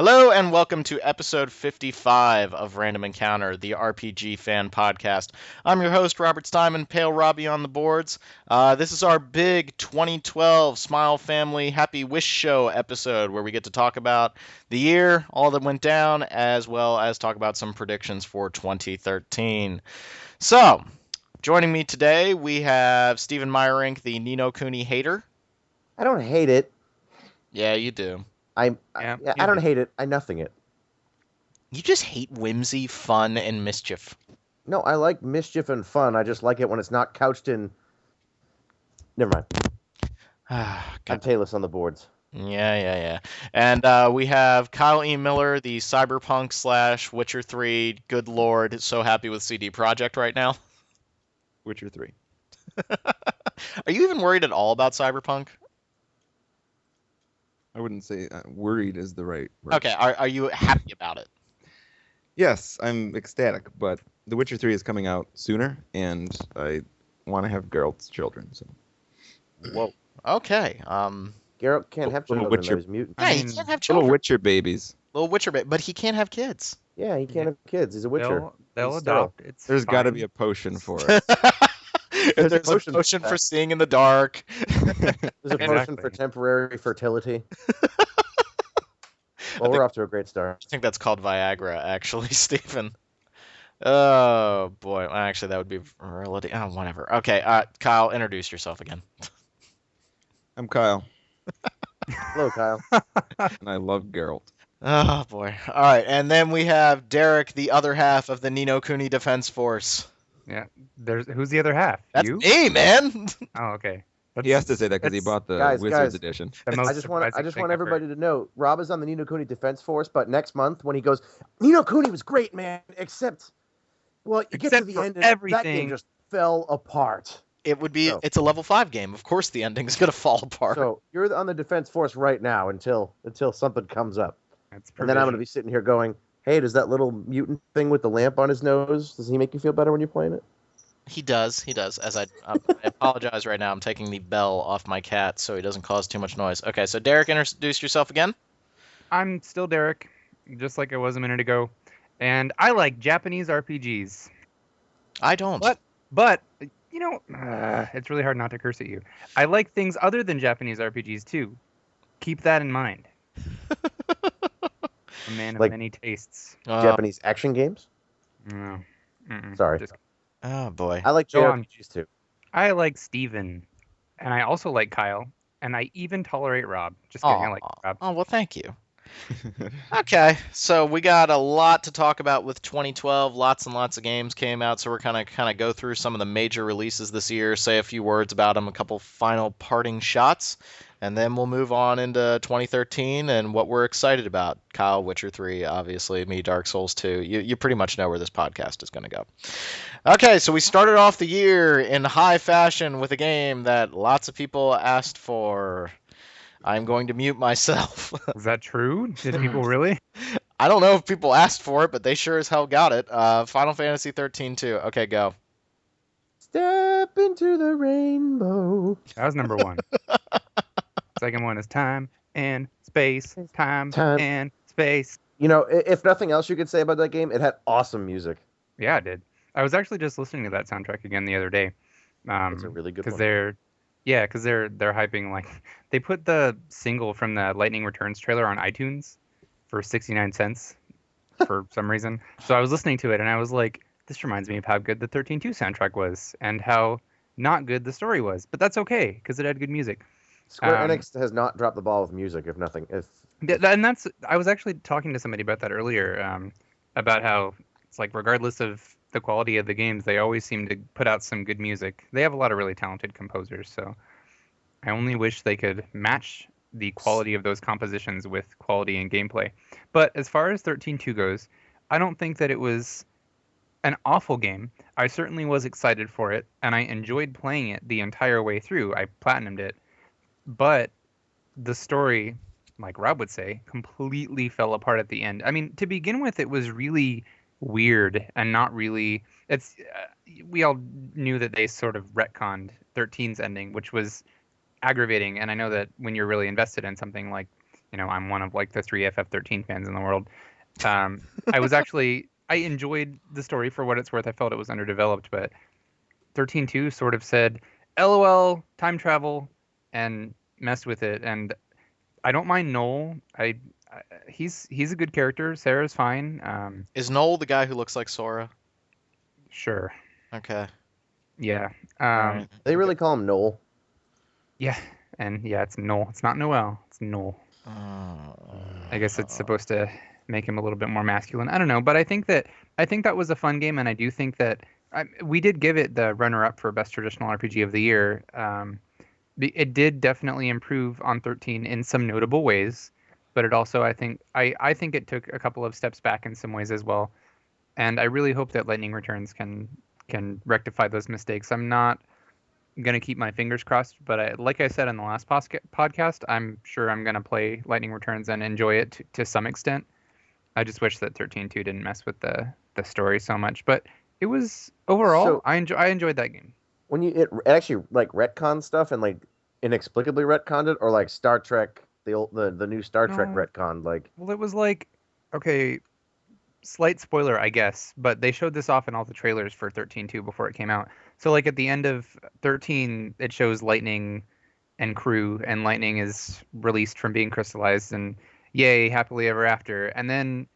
Hello and welcome to episode 55 of Random Encounter, the RPG fan podcast. I'm your host, Robert Steinman, Pale Robbie on the boards. This is our big 2012 Smile Family Happy Wish Show episode where we get to talk about the year, all that went down, as well as talk about some predictions for 2013. So, joining me today, we have Stephen Meyerink, the Ni no Kuni hater. I don't hate it. Yeah, you do. Yeah, I don't hate it. I nothing it. You just hate whimsy, fun, and mischief. No, I like mischief and fun. I just like it when it's not couched in. Never mind. I'm tailless on the boards. Yeah. And we have Kyle E. Miller, the Cyberpunk / Witcher 3. Good lord, so happy with CD Projekt right now. Witcher 3. Are you even worried at all about Cyberpunk? I wouldn't say worried is the right word. Okay, are you happy about it? Yes, I'm ecstatic, but The Witcher 3 is coming out sooner, and I want to have Geralt's children. So. Whoa. Okay. Geralt can't have children. Witcher. He's mutant. Yeah, he can't have children. Little Witcher babies. Little Witcher, but he can't have kids. Yeah, he can't have kids. He's a Witcher. They'll He's adopt. There's got to be a potion for it. There's a potion for seeing in the dark. There's a potion for temporary fertility. Well, we're off to a great start. I think that's called Viagra, actually, Stephen. Oh, boy. Actually, that would be relative. Oh, whatever. Okay, Kyle, introduce yourself again. I'm Kyle, Hello, Kyle. and I love Geralt. Oh, boy. All right, and then we have Derek, the other half of the Ni no Kuni Defense Force. Yeah. Who's the other half? That's you? me, man. Oh, okay. He has to say that because he bought the Wizards edition. I just want everybody to know, Rob is on the Ni no Kuni Defense Force, but next month when he goes, Ni no Kuni was great, man, except you get to the end and that game just fell apart. It's a level 5 game. Of course the ending's going to fall apart. So you're on the Defense Force right now until something comes up. And then I'm going to be sitting here going, hey, does that little mutant thing with the lamp on his nose, does he make you feel better when you're playing it? He does. As I apologize right now. I'm taking the bell off my cat so he doesn't cause too much noise. Okay, so Derek, introduce yourself again. I'm still Derek, just like I was a minute ago. And I like Japanese RPGs. I don't. But it's really hard not to curse at you. I like things other than Japanese RPGs, too. Keep that in mind. A man of many tastes. Japanese action games? No. Sorry. Oh, boy. I like JRPGs, too. I like Steven. And I also like Kyle. And I even tolerate Rob. Just kidding, I like Rob. Oh, well, thank you. Okay, so we got a lot to talk about with 2012. Lots and lots of games came out, so we're kind of go through some of the major releases this year, say a few words about them, a couple final parting shots, and then we'll move on into 2013 and what we're excited about. Kyle, Witcher 3, obviously, me, Dark Souls 2. You pretty much know where this podcast is going to go. Okay, so we started off the year in high fashion with a game that lots of people asked for. I'm going to mute myself. Is that true? Did people really? I don't know if people asked for it, but they sure as hell got it. Final Fantasy 13 2. Okay, go. Step into the rainbow. That was number 1. Second one is time and space. Time and space. You know, if nothing else you could say about that game, it had awesome music. Yeah, it did. I was actually just listening to that soundtrack again the other day. It's a really good one. Because they're hyping, like, they put the single from the Lightning Returns trailer on iTunes for 69 cents for some reason. So I was listening to it and I was like, this reminds me of how good the 13.2 soundtrack was and how not good the story was. But that's okay because it had good music. Square Enix has not dropped the ball with music, if nothing. And I was actually talking to somebody about that earlier, about how it's like regardless of the quality of the games, they always seem to put out some good music. They have a lot of really talented composers, so I only wish they could match the quality of those compositions with quality in gameplay. But as far as 13.2 goes, I don't think that it was an awful game. I certainly was excited for it, and I enjoyed playing it the entire way through. I platinumed it. But the story, like Rob would say, completely fell apart at the end. I mean, to begin with, it was really weird and not really. We all knew that they sort of retconned 13's ending, which was aggravating. And I know that when you're really invested in something, like I'm one of like the 3 FF13 fans in the world. I enjoyed the story for what it's worth. I felt it was underdeveloped, but 13.2 sort of said, LOL, time travel, and messed with it. And I don't mind Noel. He's a good character. Sarah's fine. Is Noel the guy who looks like Sora? Sure. Okay. Yeah. Right. They really call him Noel. Yeah. And yeah, it's Noel. It's not Noel. It's Noel. I guess it's supposed to make him a little bit more masculine. I don't know, but I think that was a fun game, and I do think that we did give it the runner-up for best traditional RPG of the year. It did definitely improve on 13 in some notable ways, but it also I think it took a couple of steps back in some ways as well. And I really hope that Lightning Returns can rectify those mistakes. I'm not going to keep my fingers crossed, but like I said in the last podcast, I'm sure I'm going to play Lightning Returns and enjoy it to some extent. I just wish that 13.2 didn't mess with the story so much, but it was overall So- I enjoyed that game. When it actually like retcon stuff and like inexplicably retconned it, or like Star Trek, the new Star Trek No. retcon, like Well, it was like, okay, slight spoiler, I guess, but they showed this off in all the trailers for 13.2 before it came out. So like at the end of 13, it shows Lightning and crew, and Lightning is released from being crystallized, and yay, happily ever after. And then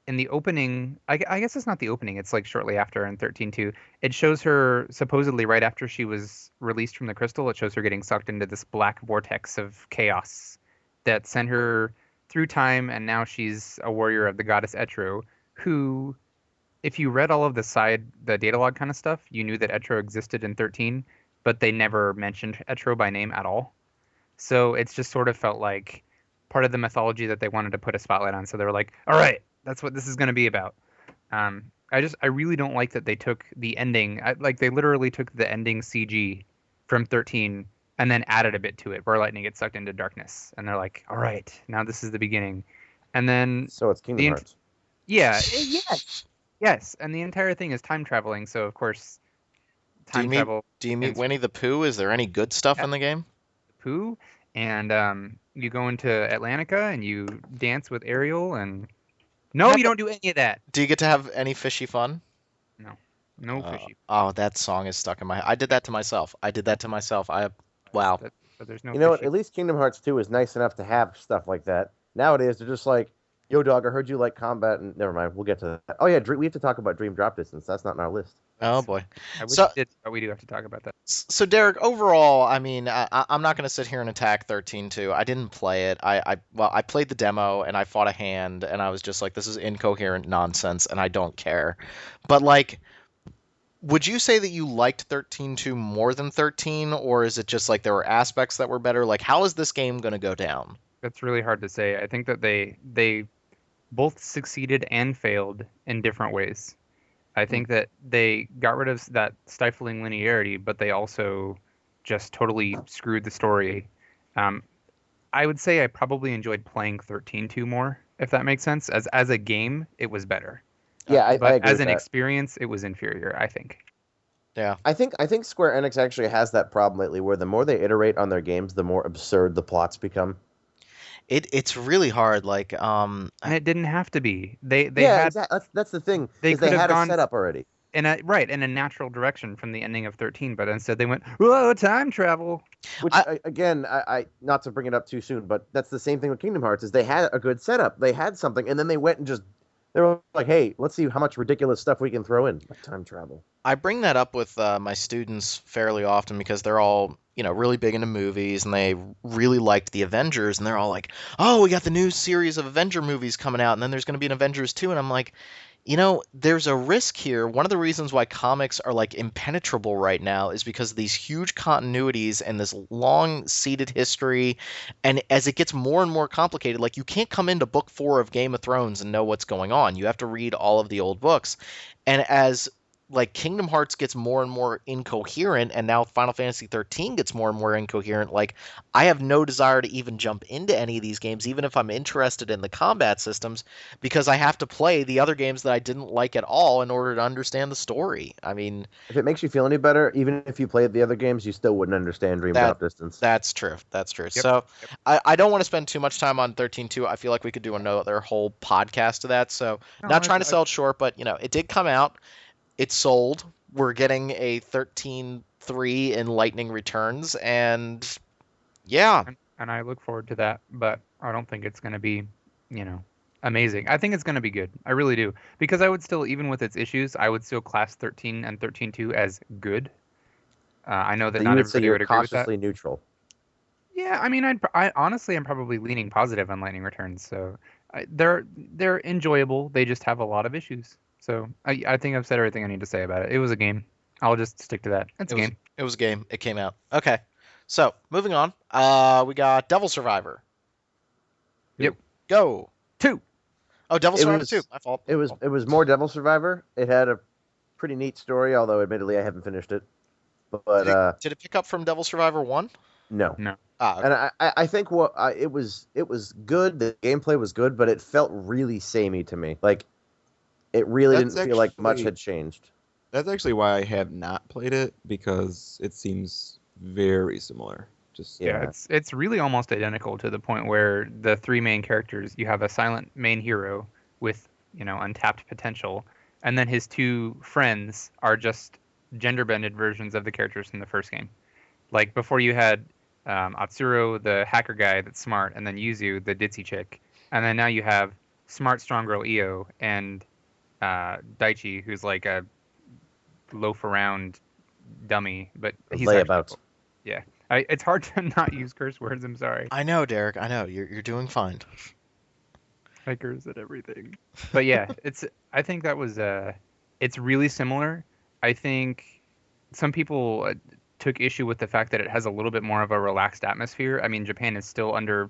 in the opening, I guess it's not the opening, it's like shortly after in 13.2, it shows her supposedly right after she was released from the crystal, it shows her getting sucked into this black vortex of chaos that sent her through time, and now she's a warrior of the goddess Etro, who, if you read all of the data log kind of stuff, you knew that Etro existed in 13, but they never mentioned Etro by name at all. So it's just sort of felt like part of the mythology that they wanted to put a spotlight on. So they were like, all right, that's what this is going to be about. I really don't like that they took the ending, they literally took the ending CG from 13 and then added a bit to it where Lightning gets sucked into darkness. And they're like, all right, now this is the beginning. And then, so it's Kingdom Hearts. yeah, yes. And the entire thing is time traveling. So, of course, time travel. Do you meet Winnie the Pooh? Is there any good stuff in the game? Pooh, and you go into Atlantica and you dance with Ariel, and no, you don't do any of that. Do you get to have any fishy fun? No fishy. Oh, that song is stuck in my head. I did that to myself. Wow. But there's no. You know what? fishy. At least Kingdom Hearts 2 is nice enough to have stuff like that. Nowadays, they're just like, yo, dog, I heard you like combat, and never mind, we'll get to that. Oh, yeah, we have to talk about Dream Drop Distance. That's not in our list. Oh, boy. I wish So- we did, but we do have to talk about that. So, Derek, overall, I mean, I'm not going to sit here and attack 13.2. I didn't play it. I played the demo, and I fought a hand, and I was just like, this is incoherent nonsense, and I don't care. But, like, would you say that you liked 13.2 more than 13, or is it just like there were aspects that were better? Like, how is this game going to go down? That's really hard to say. I think that they both succeeded and failed in different ways. I think that they got rid of that stifling linearity, but they also just totally screwed the story. I would say I probably enjoyed playing 13.2 more, if that makes sense. As a game, it was better. Yeah, I But agree as with an that. experience, it was inferior, I think. Yeah. I think Square Enix actually has that problem lately, where the more they iterate on their games, the more absurd the plots become. It's really hard. Like, And it didn't have to be. They yeah, had exactly. That's the thing. they Is they could have had gone- a setup already. in a natural direction from the ending of 13, but instead they went, whoa, time travel. Which again, I not to bring it up too soon, but that's the same thing with Kingdom Hearts. Is they had a good setup, they had something, and then they went and they were like, hey, let's see how much ridiculous stuff we can throw in, like time travel. I bring that up with my students fairly often because they're all, really big into movies and they really liked the Avengers and they're all like, oh, we got the new series of Avenger movies coming out and then there's going to be an Avengers 2. And I'm like, there's a risk here. One of the reasons why comics are like impenetrable right now is because of these huge continuities and this long-seated history. And as it gets more and more complicated, like you can't come into book 4 of Game of Thrones and know what's going on. You have to read all of the old books. And as like Kingdom Hearts gets more and more incoherent, and now Final Fantasy 13 gets more and more incoherent. Like, I have no desire to even jump into any of these games, even if I'm interested in the combat systems, because I have to play the other games that I didn't like at all in order to understand the story. I mean, if it makes you feel any better, even if you played the other games, you still wouldn't understand Dream Drop Distance. That's true. That's true. Yep. So I don't want to spend too much time on 13.2. I feel like we could do another whole podcast to that. So not trying to sell it short, but it did come out. It sold. We're getting a 13.3 in Lightning Returns, and yeah. And I look forward to that, but I don't think it's going to be, amazing. I think it's going to be good. I really do. Because I would still, even with its issues, I would still class 13 and 13.2 as good. I know that not everybody would agree with that. Cautiously neutral. Yeah, I mean, I honestly, I'm probably leaning positive on Lightning Returns. So they're enjoyable. They just have a lot of issues. So I think I've said everything I need to say about it. It was a game. I'll just stick to that. It's a game. It was a game. It came out. Okay. So moving on. We got Devil Survivor. Yep. Go. 2. Oh, Devil Survivor 2. My fault. It was more Devil Survivor. It had a pretty neat story, although admittedly I haven't finished it. But did it pick up from Devil Survivor 1? No. Okay. And I think it was good. The gameplay was good, but it felt really samey to me. Like it really didn't feel like much had changed. That's actually why I have not played it, because it seems very similar. It's really almost identical, to the point where the 3 main characters, you have a silent main hero with untapped potential, and then his 2 friends are just gender-bended versions of the characters from the first game. Like before, you had Atsuro, the hacker guy that's smart, and then Yuzu, the ditzy chick, and then now you have smart strong girl Io and Daichi, who's like a loaf around dummy, but he's layabouts. Yeah, it's hard to not use curse words. I'm sorry. I know, Derek. I know you're doing fine. I curse at everything. But yeah, I think that was it's really similar. I think some people took issue with the fact that it has a little bit more of a relaxed atmosphere. I mean, Japan is still under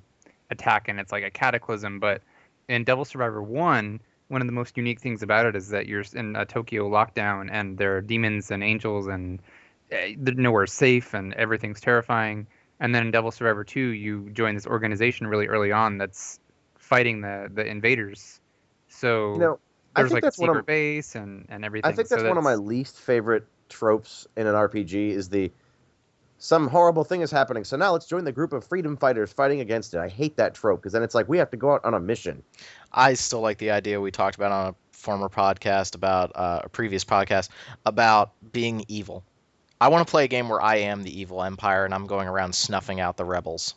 attack and it's like a cataclysm, but in Devil Survivor 1, one of the most unique things about it is that you're in a Tokyo lockdown and there are demons and angels and they're nowhere safe and everything's terrifying. And then in Devil Survivor 2, you join this organization really early on that's fighting the invaders. So there's like a secret base and everything. I think that's one of my least favorite tropes in an RPG is some horrible thing is happening, so now let's join the group of freedom fighters fighting against it. I hate that trope, because then it's like we have to go out on a mission. I still like the idea we talked about on a former podcast about a previous podcast about being evil. I want to play a game where I am the evil empire and I'm going around snuffing out the rebels.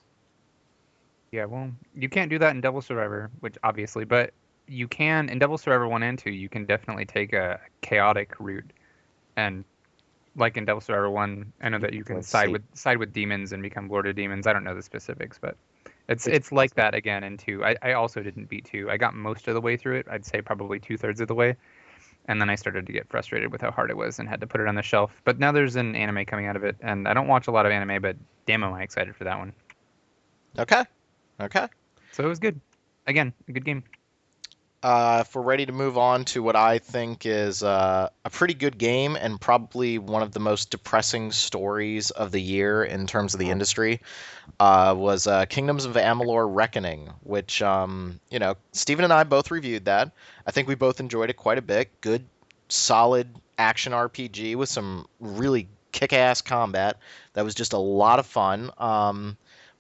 Yeah, well, you can't do that in Devil Survivor, which obviously, but you can in Devil Survivor 1 and 2. You can definitely take a chaotic route, and like in Devil Survivor 1, I know that you can side with demons and become Lord of Demons. I don't know the specifics, but it's like that again in 2. I also didn't beat 2. I got most of the way through it. I'd say probably 2/3 of the way. And then I started to get frustrated with how hard it was and had to put it on the shelf. But now there's an anime coming out of it, and I don't watch a lot of anime, but damn am I excited for that one. Okay. So it was good. Again, a good game. If we're ready to move on to what I think is a pretty good game and probably one of the most depressing stories of the year in terms of the industry, was Kingdoms of Amalur: Reckoning, which, Steven and I both reviewed that. I think we both enjoyed it quite a bit. Good, solid action RPG with some really kick-ass combat. That was just a lot of fun.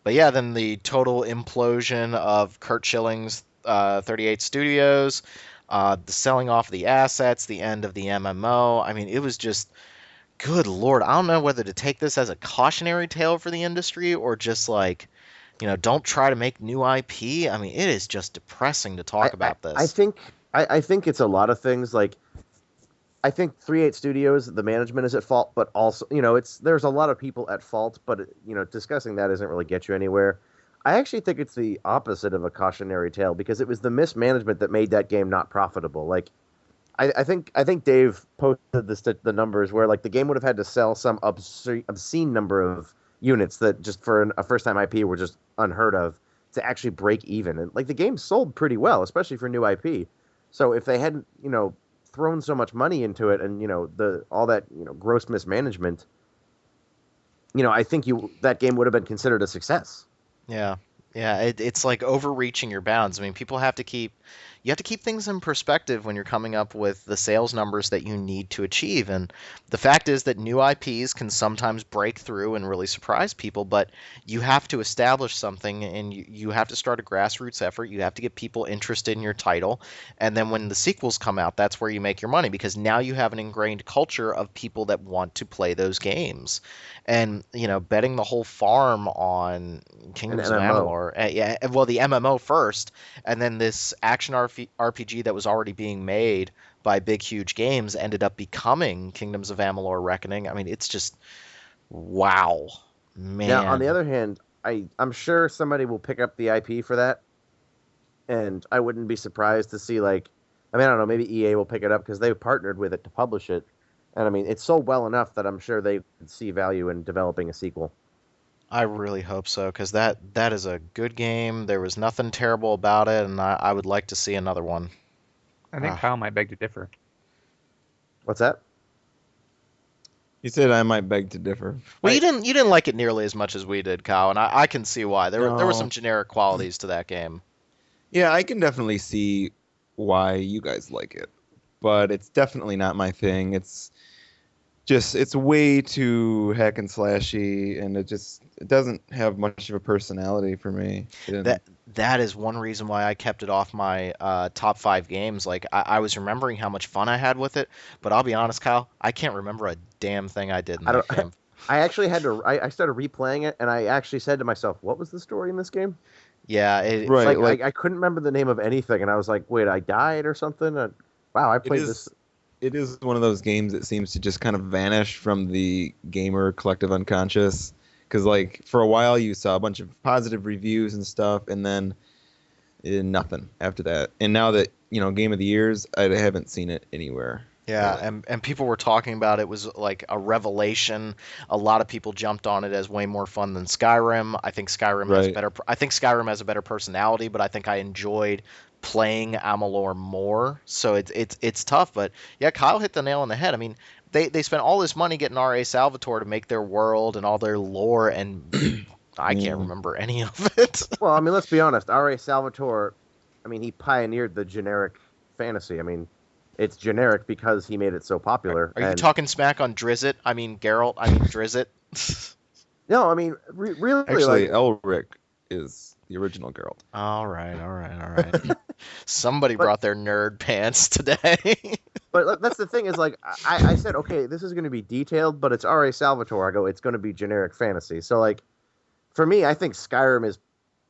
But yeah, then the total implosion of Curt Schilling's 38 Studios, the selling off of the assets, the end of the MMO. I mean, it was just, good lord. I don't know whether to take this as a cautionary tale for the industry or just like, don't try to make new IP. I mean, it is just depressing to talk about this. I think it's a lot of things. Like, I think 38 Studios, the management is at fault, but also, there's a lot of people at fault, but, discussing that doesn't really get you anywhere. I actually think it's the opposite of a cautionary tale, because it was the mismanagement that made that game not profitable. Like, I think Dave posted the numbers where like the game would have had to sell some obscene number of units that just for a first time IP were just unheard of to actually break even. And like the game sold pretty well, especially for new IP. So if they hadn't thrown so much money into it, and all that gross mismanagement. I think that game would have been considered a success. Yeah. Yeah, it's like overreaching your bounds. I mean, you have to keep things in perspective when you're coming up with the sales numbers that you need to achieve. And the fact is that new IPs can sometimes break through and really surprise people, but you have to establish something, and you have to start a grassroots effort. You have to get people interested in your title. And then when the sequels come out, that's where you make your money, because now you have an ingrained culture of people that want to play those games. And betting the whole farm on Kingdoms of MMO. Amalur, yeah, well, the MMO first, and then this action RPG that was already being made by big, huge games ended up becoming Kingdoms of Amalur: Reckoning. I mean, it's just wow, man. Now, on the other hand, I'm sure somebody will pick up the IP for that, and I wouldn't be surprised to see I don't know, maybe EA will pick it up because they've partnered with it to publish it. And I mean, it's sold well enough that I'm sure they could see value in developing a sequel. I really hope so, because that is a good game. There was nothing terrible about it, and I would like to see another one. I think Kyle might beg to differ. What's that? You said I might beg to differ. Well, you didn't like it nearly as much as we did, Kyle, and I can see why. There were some generic qualities to that game. Yeah, I can definitely see why you guys like it, but it's definitely not my thing. It's way too hack and slashy, and it doesn't have much of a personality for me. That is one reason why I kept it off my top 5 games. Like I was remembering how much fun I had with it, but I'll be honest, Kyle, I can't remember a damn thing I did in that game. I actually had to. I started replaying it, and I actually said to myself, "What was the story in this game?" Yeah, I couldn't remember the name of anything, and I was like, "Wait, I died or something?" And, wow, I played this. It is one of those games that seems to just kind of vanish from the gamer collective unconscious. Because, for a while you saw a bunch of positive reviews and stuff, and then nothing after that. And now that, Game of the Years, I haven't seen it anywhere. Yeah, and people were talking about it was like a revelation. A lot of people jumped on it as way more fun than Skyrim. I think Skyrim has a better personality, but I think I enjoyed playing Amalur more. So it's tough, but yeah, Kyle hit the nail on the head. I mean, they spent all this money getting R.A. Salvatore to make their world and all their lore, and I can't remember any of it. Well, I mean, let's be honest. R.A. Salvatore, I mean, he pioneered the generic fantasy. I mean, it's generic because he made it so popular. Are you talking smack on Drizzt? I mean, Geralt? I mean, Drizzt? No, I mean, really. Actually, Elric is the original Geralt. All right. Somebody brought their nerd pants today. But that's the thing is, I said, okay, this is going to be detailed, but it's R.A. Salvatore. I go, it's going to be generic fantasy. So, for me, I think Skyrim is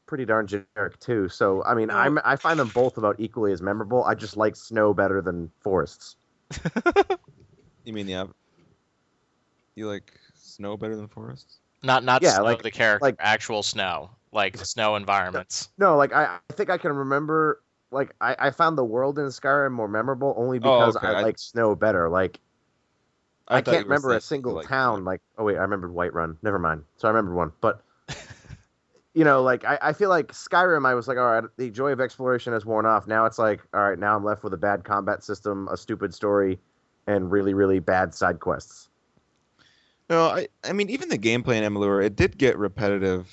pretty darn generic too. So, I mean, I find them both about equally as memorable. I just like snow better than forests. You mean you like snow better than forests? Not snow, the character, actual snow, like snow environments. No, I think I can remember. I found the world in Skyrim more memorable only because I like snow better. I can't remember a single town. Oh wait, I remembered Whiterun. Never mind. So I remembered one, but. I feel like Skyrim, I was like, all right, the joy of exploration has worn off. Now it's like, all right, now I'm left with a bad combat system, a stupid story, and really, really bad side quests. No, I mean, even the gameplay in Amalur, it did get repetitive.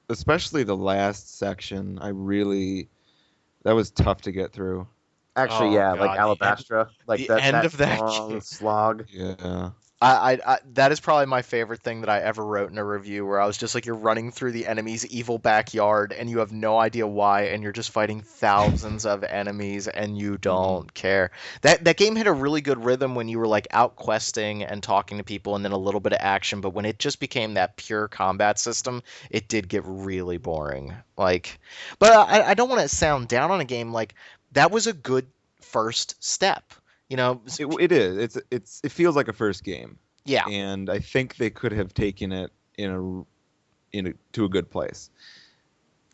Especially the last section, that was tough to get through. Actually, yeah, God, Alabastra, the end of that long slog. Yeah. I that is probably my favorite thing that I ever wrote in a review, where I was just like, you're running through the enemy's evil backyard and you have no idea why, and you're just fighting thousands of enemies and you don't care. That game hit a really good rhythm when you were out questing and talking to people and then a little bit of action, but when it just became that pure combat system, it did get really boring. But I don't want to sound down on a game. That was a good first step. It is. It feels like a first game. Yeah. And I think they could have taken it to a good place.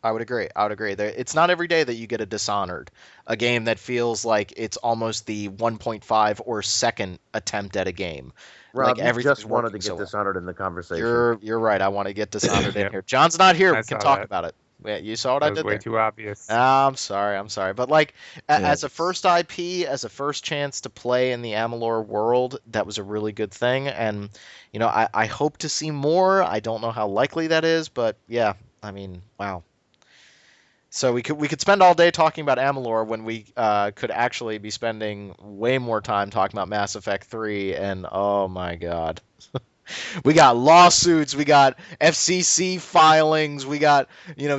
I would agree. It's not every day that you get a Dishonored, a game that feels like it's almost the 1.5 or second attempt at a game. Rob, you just wanted to get Dishonored in the conversation. You're right. I want to get Dishonored in here. John's not here. We can talk about it. Wait, you saw what That I was did way there? too obvious. I'm sorry. But like, Yeah. as a first IP, as a first chance to play in the Amalur world, that was a really good thing. And I hope to see more. I don't know how likely that is, but yeah, I mean, wow. So we could spend all day talking about Amalur when we could actually be spending way more time talking about Mass Effect 3. And oh my God. We got lawsuits, we got FCC filings, we got,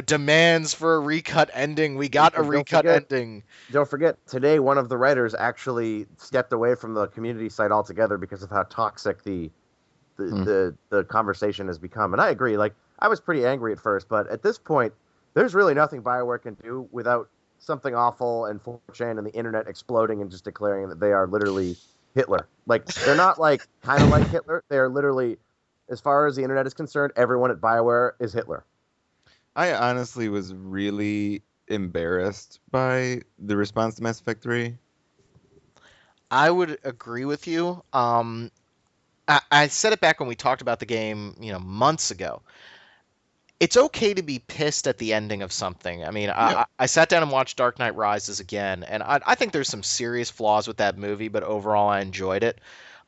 demands for a recut ending. We got a And recut ending. Don't forget, today one of the writers actually stepped away from the community site altogether because of how toxic the conversation has become. And I agree. Like, I was pretty angry at first, but at this point, there's really nothing BioWare can do without something awful and 4chan and the internet exploding and just declaring that they are literally Hitler. Like, they're not like kind of like Hitler. They are literally, as far as the internet is concerned, everyone at BioWare is Hitler. I honestly was really embarrassed by the response to Mass Effect 3. I would agree with you. I said it back when we talked about the game, months ago. It's okay to be pissed at the ending of something. I mean, Yeah. I sat down and watched Dark Knight Rises again, and I think there's some serious flaws with that movie, but overall I enjoyed it.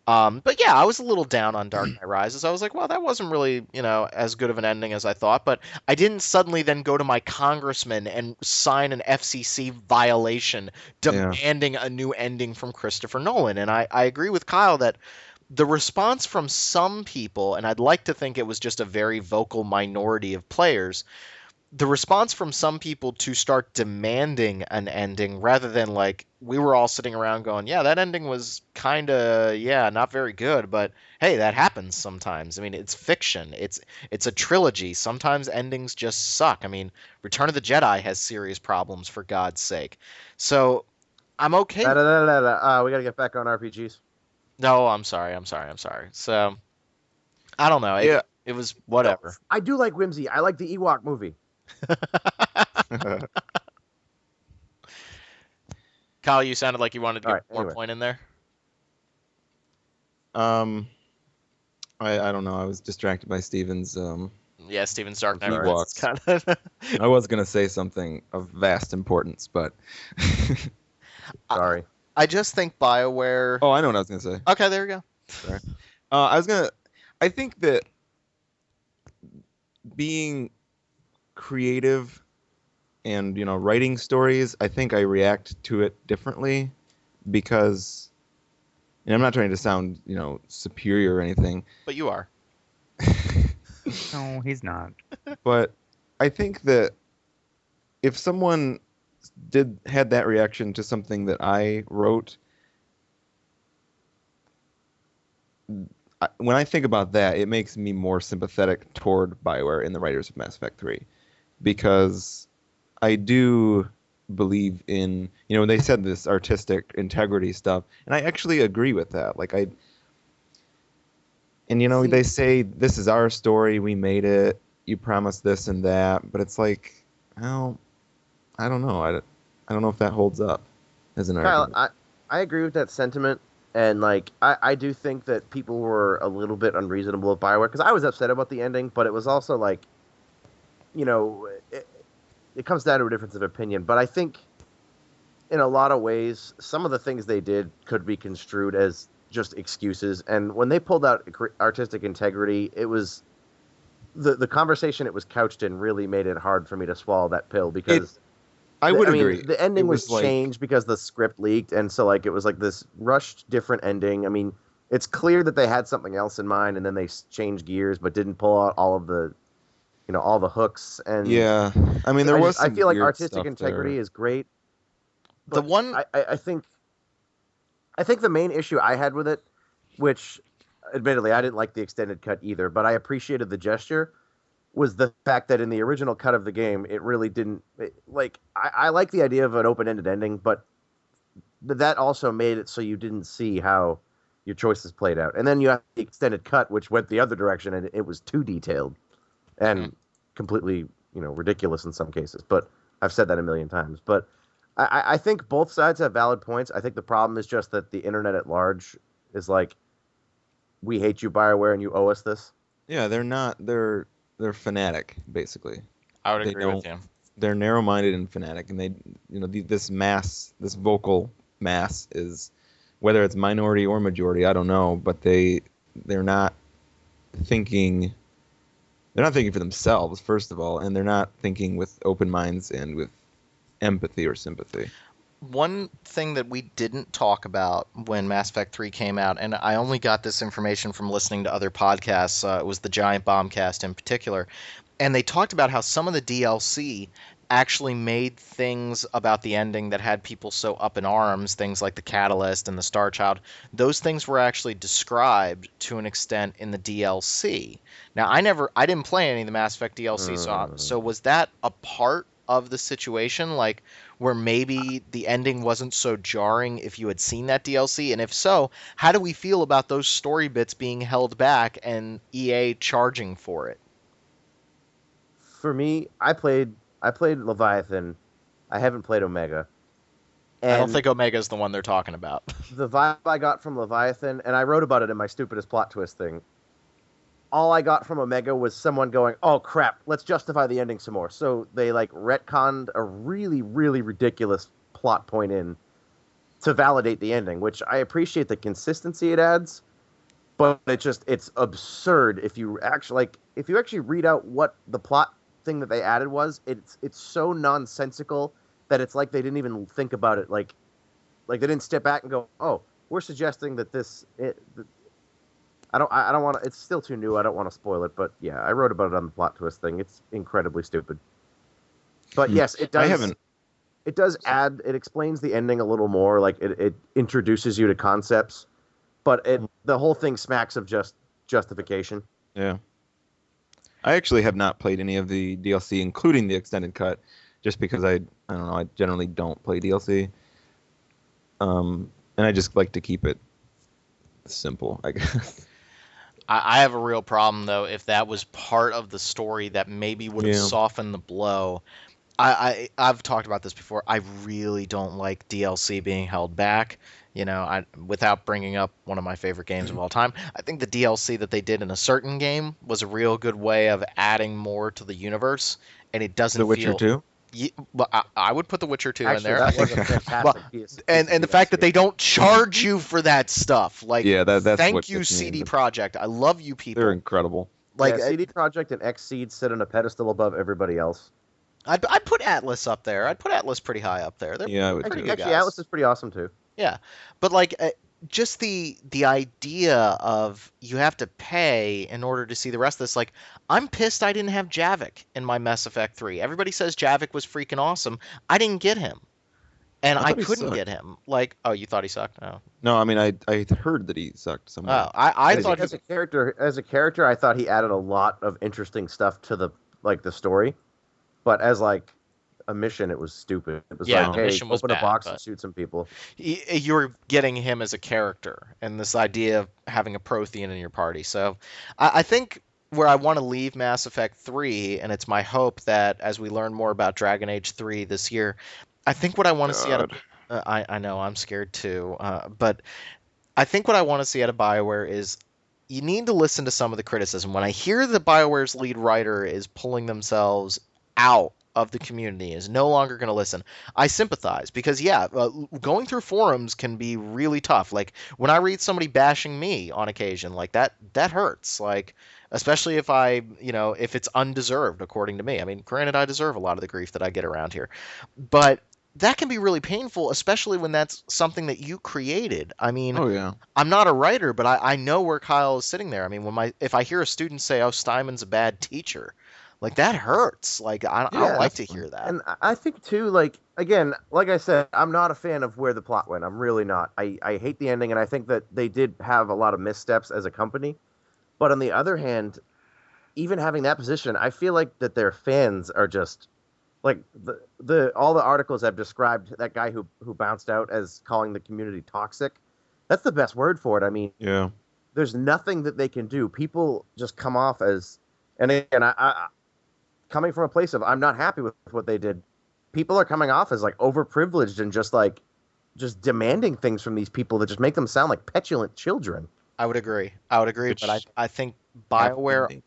But yeah, I was a little down on Dark Knight Rises. I was like, well, that wasn't really, as good of an ending as I thought. But I didn't suddenly then go to my congressman and sign an FCC violation demanding a new ending from Christopher Nolan. And I agree with Kyle that the response from some people, and I'd like to think it was just a very vocal minority of players, the response from some people to start demanding an ending rather than like we were all sitting around going, yeah, that ending was kind of not very good, but hey, that happens sometimes. I mean, it's fiction. It's a trilogy. Sometimes endings just suck. I mean, Return of the Jedi has serious problems, for God's sake. So I'm okay. We got to get back on RPGs. No, I'm sorry. So I don't know. Yeah. It was whatever. I do like whimsy. I like the Ewok movie. Kyle, you sounded like you wanted to get more anyway. point in there. I don't know. I was distracted by Steven's. Yeah, Steven's Dark Knight Ewoks. Kind of. I was gonna say something of vast importance, but. Sorry. I just think BioWare. Oh, I know what I was gonna say. Okay, there we go. Sorry. I think that being creative and writing stories, I think I react to it differently because, and I'm not trying to sound superior or anything, But you are. No, he's not. but I think that if someone had that reaction to something that I wrote, when I think about that, it makes me more sympathetic toward BioWare and the writers of Mass Effect 3, because I do believe in, they said this artistic integrity stuff, and I actually agree with that. They say this is our story, we made it, you promised this and that, but it's like, well, I don't know. I don't know if that holds up as an argument. Kyle, I agree with that sentiment. And, I do think that people were a little bit unreasonable with BioWare, because I was upset about the ending, but it was also, it comes down to a difference of opinion. But I think, in a lot of ways, some of the things they did could be construed as just excuses. And when they pulled out artistic integrity, it was... The conversation it was couched in really made it hard for me to swallow that pill, because... I would agree. The ending was changed because the script leaked, and so it was this rushed, different ending. I mean, it's clear that they had something else in mind, and then they changed gears, but didn't pull out all of the, all the hooks. And yeah, I mean, I feel like artistic integrity is great. The one I think the main issue I had with it, which, admittedly, I didn't like the extended cut either, but I appreciated the gesture, was the fact that in the original cut of the game, it really didn't... I like the idea of an open-ended ending, but that also made it so you didn't see how your choices played out. And then you have the extended cut, which went the other direction, and it was too detailed and completely, ridiculous in some cases. But I've said that a million times. But I think both sides have valid points. I think the problem is just that the internet at large is like, we hate you, BioWare, and you owe us this. Yeah, they're fanatic, basically. I would They agree with don't. you. They're narrow-minded and fanatic, and this mass, this vocal mass is, whether it's minority or majority, I don't know, but they're not thinking. They're not thinking for themselves, first of all, and they're not thinking with open minds and with empathy or sympathy. One thing that we didn't talk about when Mass Effect 3 came out, and I only got this information from listening to other podcasts, it was the Giant Bombcast in particular, and they talked about how some of the DLC actually made things about the ending that had people so up in arms, things like the Catalyst and the Star Child, those things were actually described to an extent in the DLC. Now, I didn't play any of the Mass Effect DLC, so was that a part of the situation, like where maybe the ending wasn't so jarring if you had seen that DLC? And if so, how do we feel about those story bits being held back and EA charging for it? For me, I played Leviathan. I haven't played Omega. I don't And think Omega is the one they're talking about. the vibe I got from Leviathan, and I wrote about it in my stupidest plot twist thing. All I got from Omega was someone going, "Oh crap, let's justify the ending some more." So they like retconned a really, really ridiculous plot point in to validate the ending, which I appreciate the consistency it adds, but it's absurd if you actually read out what the plot thing that they added was. It's so nonsensical that it's like they didn't even think about it. Like they didn't step back and go, "Oh, we're suggesting that I don't want to. It's still too new. I don't want to spoil it, but yeah, I wrote about it on the plot twist thing. It's incredibly stupid. But yes, it does. I haven't. It does add. It explains the ending a little more. Like it introduces you to concepts, but the whole thing smacks of just justification. Yeah. I actually have not played any of the DLC, including the extended cut, just because I don't know. I generally don't play DLC. And I just like to keep it simple, I guess. I have a real problem though if that was part of the story that maybe would have Yeah. softened the blow. I've talked about this before. I really don't like DLC being held back. Without bringing up one of my favorite games of all time, I think the DLC that they did in a certain game was a real good way of adding more to the universe, and it doesn't The Witcher feel. 2? Well, I would put The Witcher 2 in Actually, there. that was a fantastic piece. And the fact that they don't charge you for that stuff, like, Yeah, that's thank what you, gets me CD into- Projekt. I love you They're people. incredible. Like, yeah, CD Projekt and Xseed sit on a pedestal above everybody else. I'd put Atlas up there. I'd put Atlas pretty high up there. They're Yeah, I would pretty too. good Actually, guys. Atlas is pretty awesome too. Yeah, but like just the idea of you have to pay in order to see the rest of this. Like, I'm pissed I didn't have Javik in my Mass Effect 3. Everybody says Javik was freaking awesome. I didn't get him, and I thought he couldn't sucked. get him. Like, oh, you thought he sucked? Oh, No, I mean I heard that he sucked somewhere. I As, thought as a character, I thought he added a lot of interesting stuff to the story, but as like a mission, it was stupid. It was Yeah, like, the hey, mission was open a bad, box but- and shoot some people. you were getting him as a character and this idea of having a Prothean in your party. So I think where I want to leave Mass Effect 3, and it's my hope that as we learn more about Dragon Age 3 this year, I think what I want to see out of I know I'm scared too, but I think what I want to see out of BioWare is you need to listen to some of the criticism. When I hear that BioWare's lead writer is pulling themselves out of the community, is no longer going to listen, I sympathize because, yeah, going through forums can be really tough. Like, when I read somebody bashing me on occasion, like that hurts. Like, especially if if it's undeserved, according to me. I mean, granted, I deserve a lot of the grief that I get around here, but that can be really painful, especially when that's something that you created. I mean, Oh yeah. I'm not a writer, but I know where Kyle is sitting there. I mean, if I hear a student say, "Oh, Steinman's a bad teacher," like that hurts. Like I don't like to hear that. And I think too, like again, like I said, I'm not a fan of where the plot went. I'm really not. I hate the ending, and I think that they did have a lot of missteps as a company. But on the other hand, even having that position, I feel like that their fans are just like all the articles have described that guy who bounced out as calling the community toxic. That's the best word for it. I mean, Yeah. there's nothing that they can do. People just come off as, and again, I coming from a place of I'm not happy with what they did. People are coming off as like overprivileged and just demanding things from these people that just make them sound like petulant children. I would agree. But I think BioWare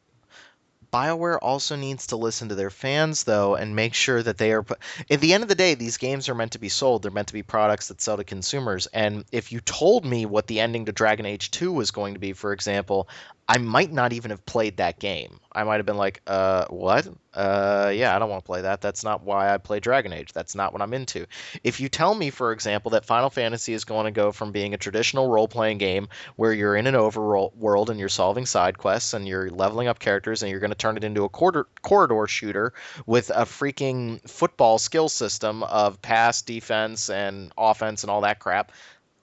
BioWare also needs to listen to their fans, though, and make sure that they are. At the end of the day, these games are meant to be sold. They're meant to be products that sell to consumers. And if you told me what the ending to Dragon Age 2 was going to be, for example, I might not even have played that game. I might have been like, what? Yeah, I don't want to play that. That's not why I play Dragon Age. That's not what I'm into. If you tell me, for example, that Final Fantasy is going to go from being a traditional role-playing game where you're in an overworld and you're solving side quests and you're leveling up characters and you're going to turn it into a corridor shooter with a freaking football skill system of pass, defense, and offense and all that crap,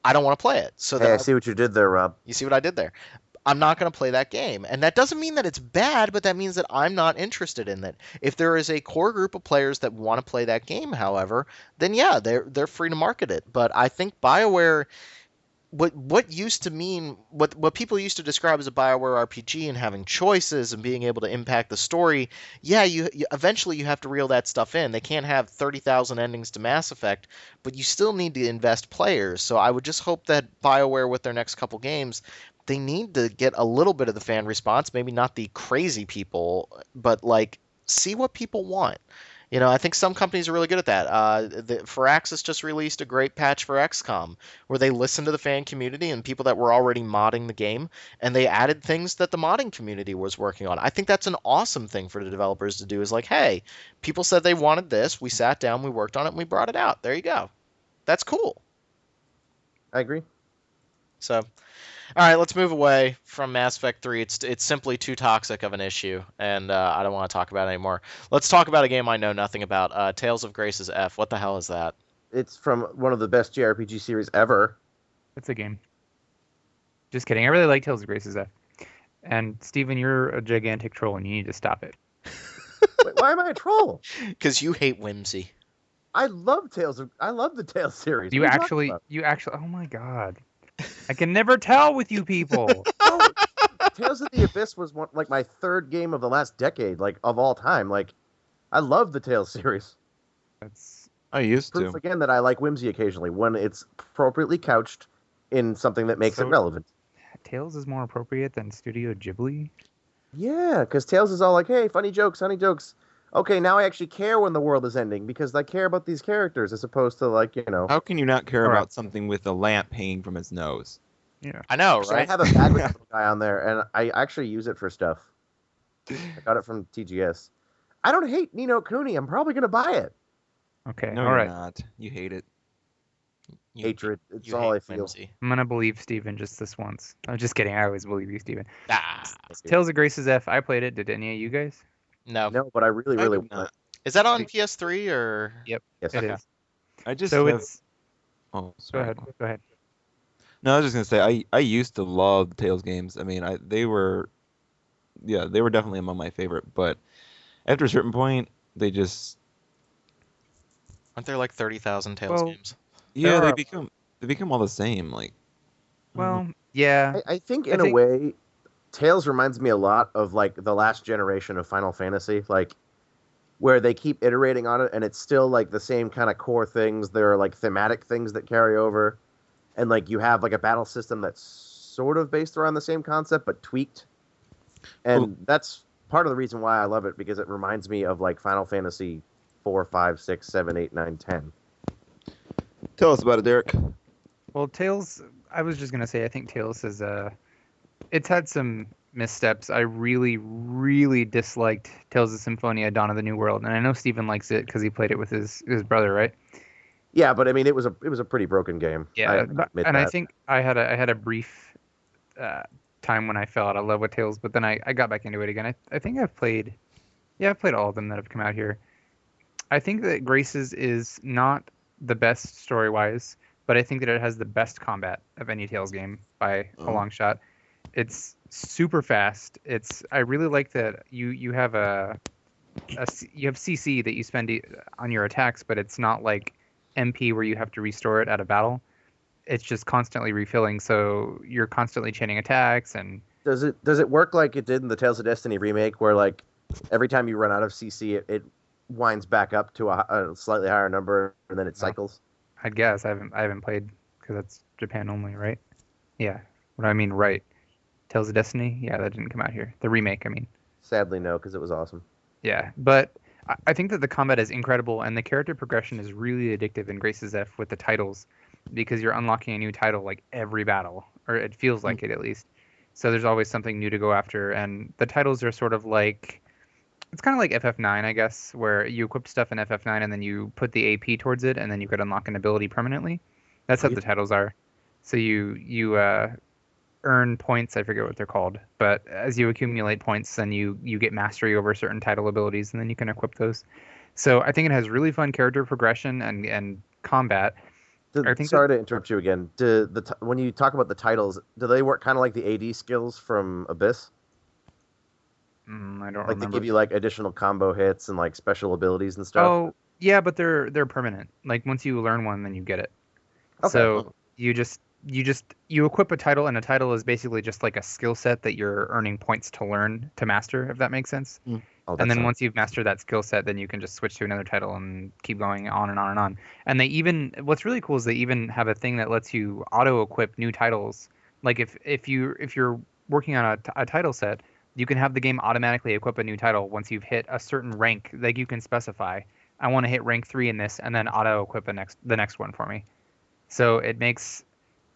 I don't want to play it. So Hey, I see what you did there, Rob. you see what I did there? I'm not going to play that game. And that doesn't mean that it's bad, but that means that I'm not interested in it. If there is a core group of players that want to play that game, however, then yeah, they're free to market it. But I think BioWare, what used to mean, what people used to describe as a BioWare RPG and having choices and being able to impact the story, yeah, you eventually you have to reel that stuff in. They can't have 30,000 endings to Mass Effect, but you still need to invest players. So I would just hope that BioWare with their next couple games, they need to get a little bit of the fan response, maybe not the crazy people, but like see what people want. I think some companies are really good at that. Firaxis just released a great patch for XCOM where they listened to the fan community and people that were already modding the game, and they added things that the modding community was working on. I think that's an awesome thing for the developers to do is like, hey, people said they wanted this. We sat down, we worked on it, and we brought it out. There you go. That's cool. I agree. So, all right, let's move away from Mass Effect 3. It's simply too toxic of an issue, and I don't want to talk about it anymore. Let's talk about a game I know nothing about. Tales of Grace's F. What the hell is that? It's from one of the best JRPG series ever. It's a game. Just kidding. I really like Tales of Grace's F. And Steven, you're a gigantic troll, and you need to stop it. Wait, why am I a troll? Because you hate whimsy. I love the Tales series. You What are actually, talking about? oh my god. I can never tell with you people. No, Tales of the Abyss was like my third game of the last decade, like of all time. Like, I love the Tales series. That's I used Proof to. again that I like whimsy occasionally when it's appropriately couched in something that makes it So- relevant. Tales is more appropriate than Studio Ghibli. Yeah, because Tales is all like, hey, funny jokes, honey jokes. Okay, now I actually care when the world is ending because I care about these characters as opposed to like, How can you not care All right. about something with a lamp hanging from its nose? Yeah. I know, Actually, I right? have a bag with little guy on there, and I actually use it for stuff. I got it from TGS. I don't hate Nino Kuni. I'm probably gonna buy it. Okay. No, all you're right. not. You hate it. You- Hatred. It's you all I hate feel. whimsy. I'm gonna believe Steven just this once. I'm just kidding. I always believe you, Steven. Ah, Tales of Grace's F. I played it. Did any of you guys? no. No, but I really, I really do want not. it. Is that on PS3 or? Yep. Yes. It Okay. is. I just So have. it's. Oh, Go sorry. ahead. Go ahead. No, I was just gonna say I used to love the Tales games. I mean, they were definitely among my favorite. But after a certain point, they just Aren't there like 30,000 Tales Well, games? yeah are- they become all the same. Like Well, yeah. I think I in a think- way, Tales reminds me a lot of like the last generation of Final Fantasy, like where they keep iterating on it, and it's still like the same kind of core things. There are like thematic things that carry over, and like you have like a battle system that's sort of based around the same concept but tweaked, and Well- that's part of the reason why I love it because it reminds me of like Final Fantasy 4, 5, 6, 7, 8, 9, 10. tell us about it, Derek. Well, Tales. I was just gonna say. I think Tales is it's had some missteps. I really, really disliked Tales of Symphonia: Dawn of the New World, and I know Steven likes it because he played it with his brother, right? Yeah, but I mean, it was a pretty broken game. I admit and I that. think I had a brief time when I fell out of love with Tales, but then I got back into it again. I think I've played all of them that have come out here. I think that Grace's is not the best story wise, but I think that it has the best combat of any Tales game by a Oh. long shot. It's super fast. I really like that you have you have CC that you spend on your attacks, but it's not like MP where you have to restore it at a battle. It's just constantly refilling, so you're constantly chaining attacks and Does it work like it did in the Tales of Destiny remake, where like every time you run out of CC, it winds back up to a slightly higher number, and then it No. cycles? I guess I haven't played because that's Japan only, right? Yeah. What do I mean, right? Tales of Destiny? Yeah, that didn't come out here. The remake, I mean. Sadly, no, because it was awesome. Yeah, but I think that the combat is incredible and the character progression is really addictive in Graces F with the titles because you're unlocking a new title like every battle, or it feels like it at least. So there's always something new to go after, and the titles are sort of like it's kind of like FF9, I guess, where you equip stuff in FF9 and then you put the AP towards it and then you could unlock an ability permanently. That's how the titles are. So you earn points. I forget what they're called, but as you accumulate points, then you get mastery over certain title abilities, and then you can equip those. So I think it has really fun character progression and combat. I think Sorry to interrupt you again. When you talk about the titles, do they work kind of like the AD skills from Abyss? I don't Like remember. they give you like additional combo hits and like special abilities and stuff. Oh yeah, but they're permanent. Like once you learn one, then you get it. Okay. So you equip a title, and a title is basically just like a skill set that you're earning points to learn to master, if that makes sense. Oh, And then once you've mastered that skill set, then you can just switch to another title and keep going on and on and on. And what's really cool is they even have a thing that lets you auto equip new titles. Like if you're working on a title set, you can have the game automatically equip a new title once you've hit a certain rank. Like you can specify, I want to hit rank 3 in this, and then auto equip the next one for me. So it makes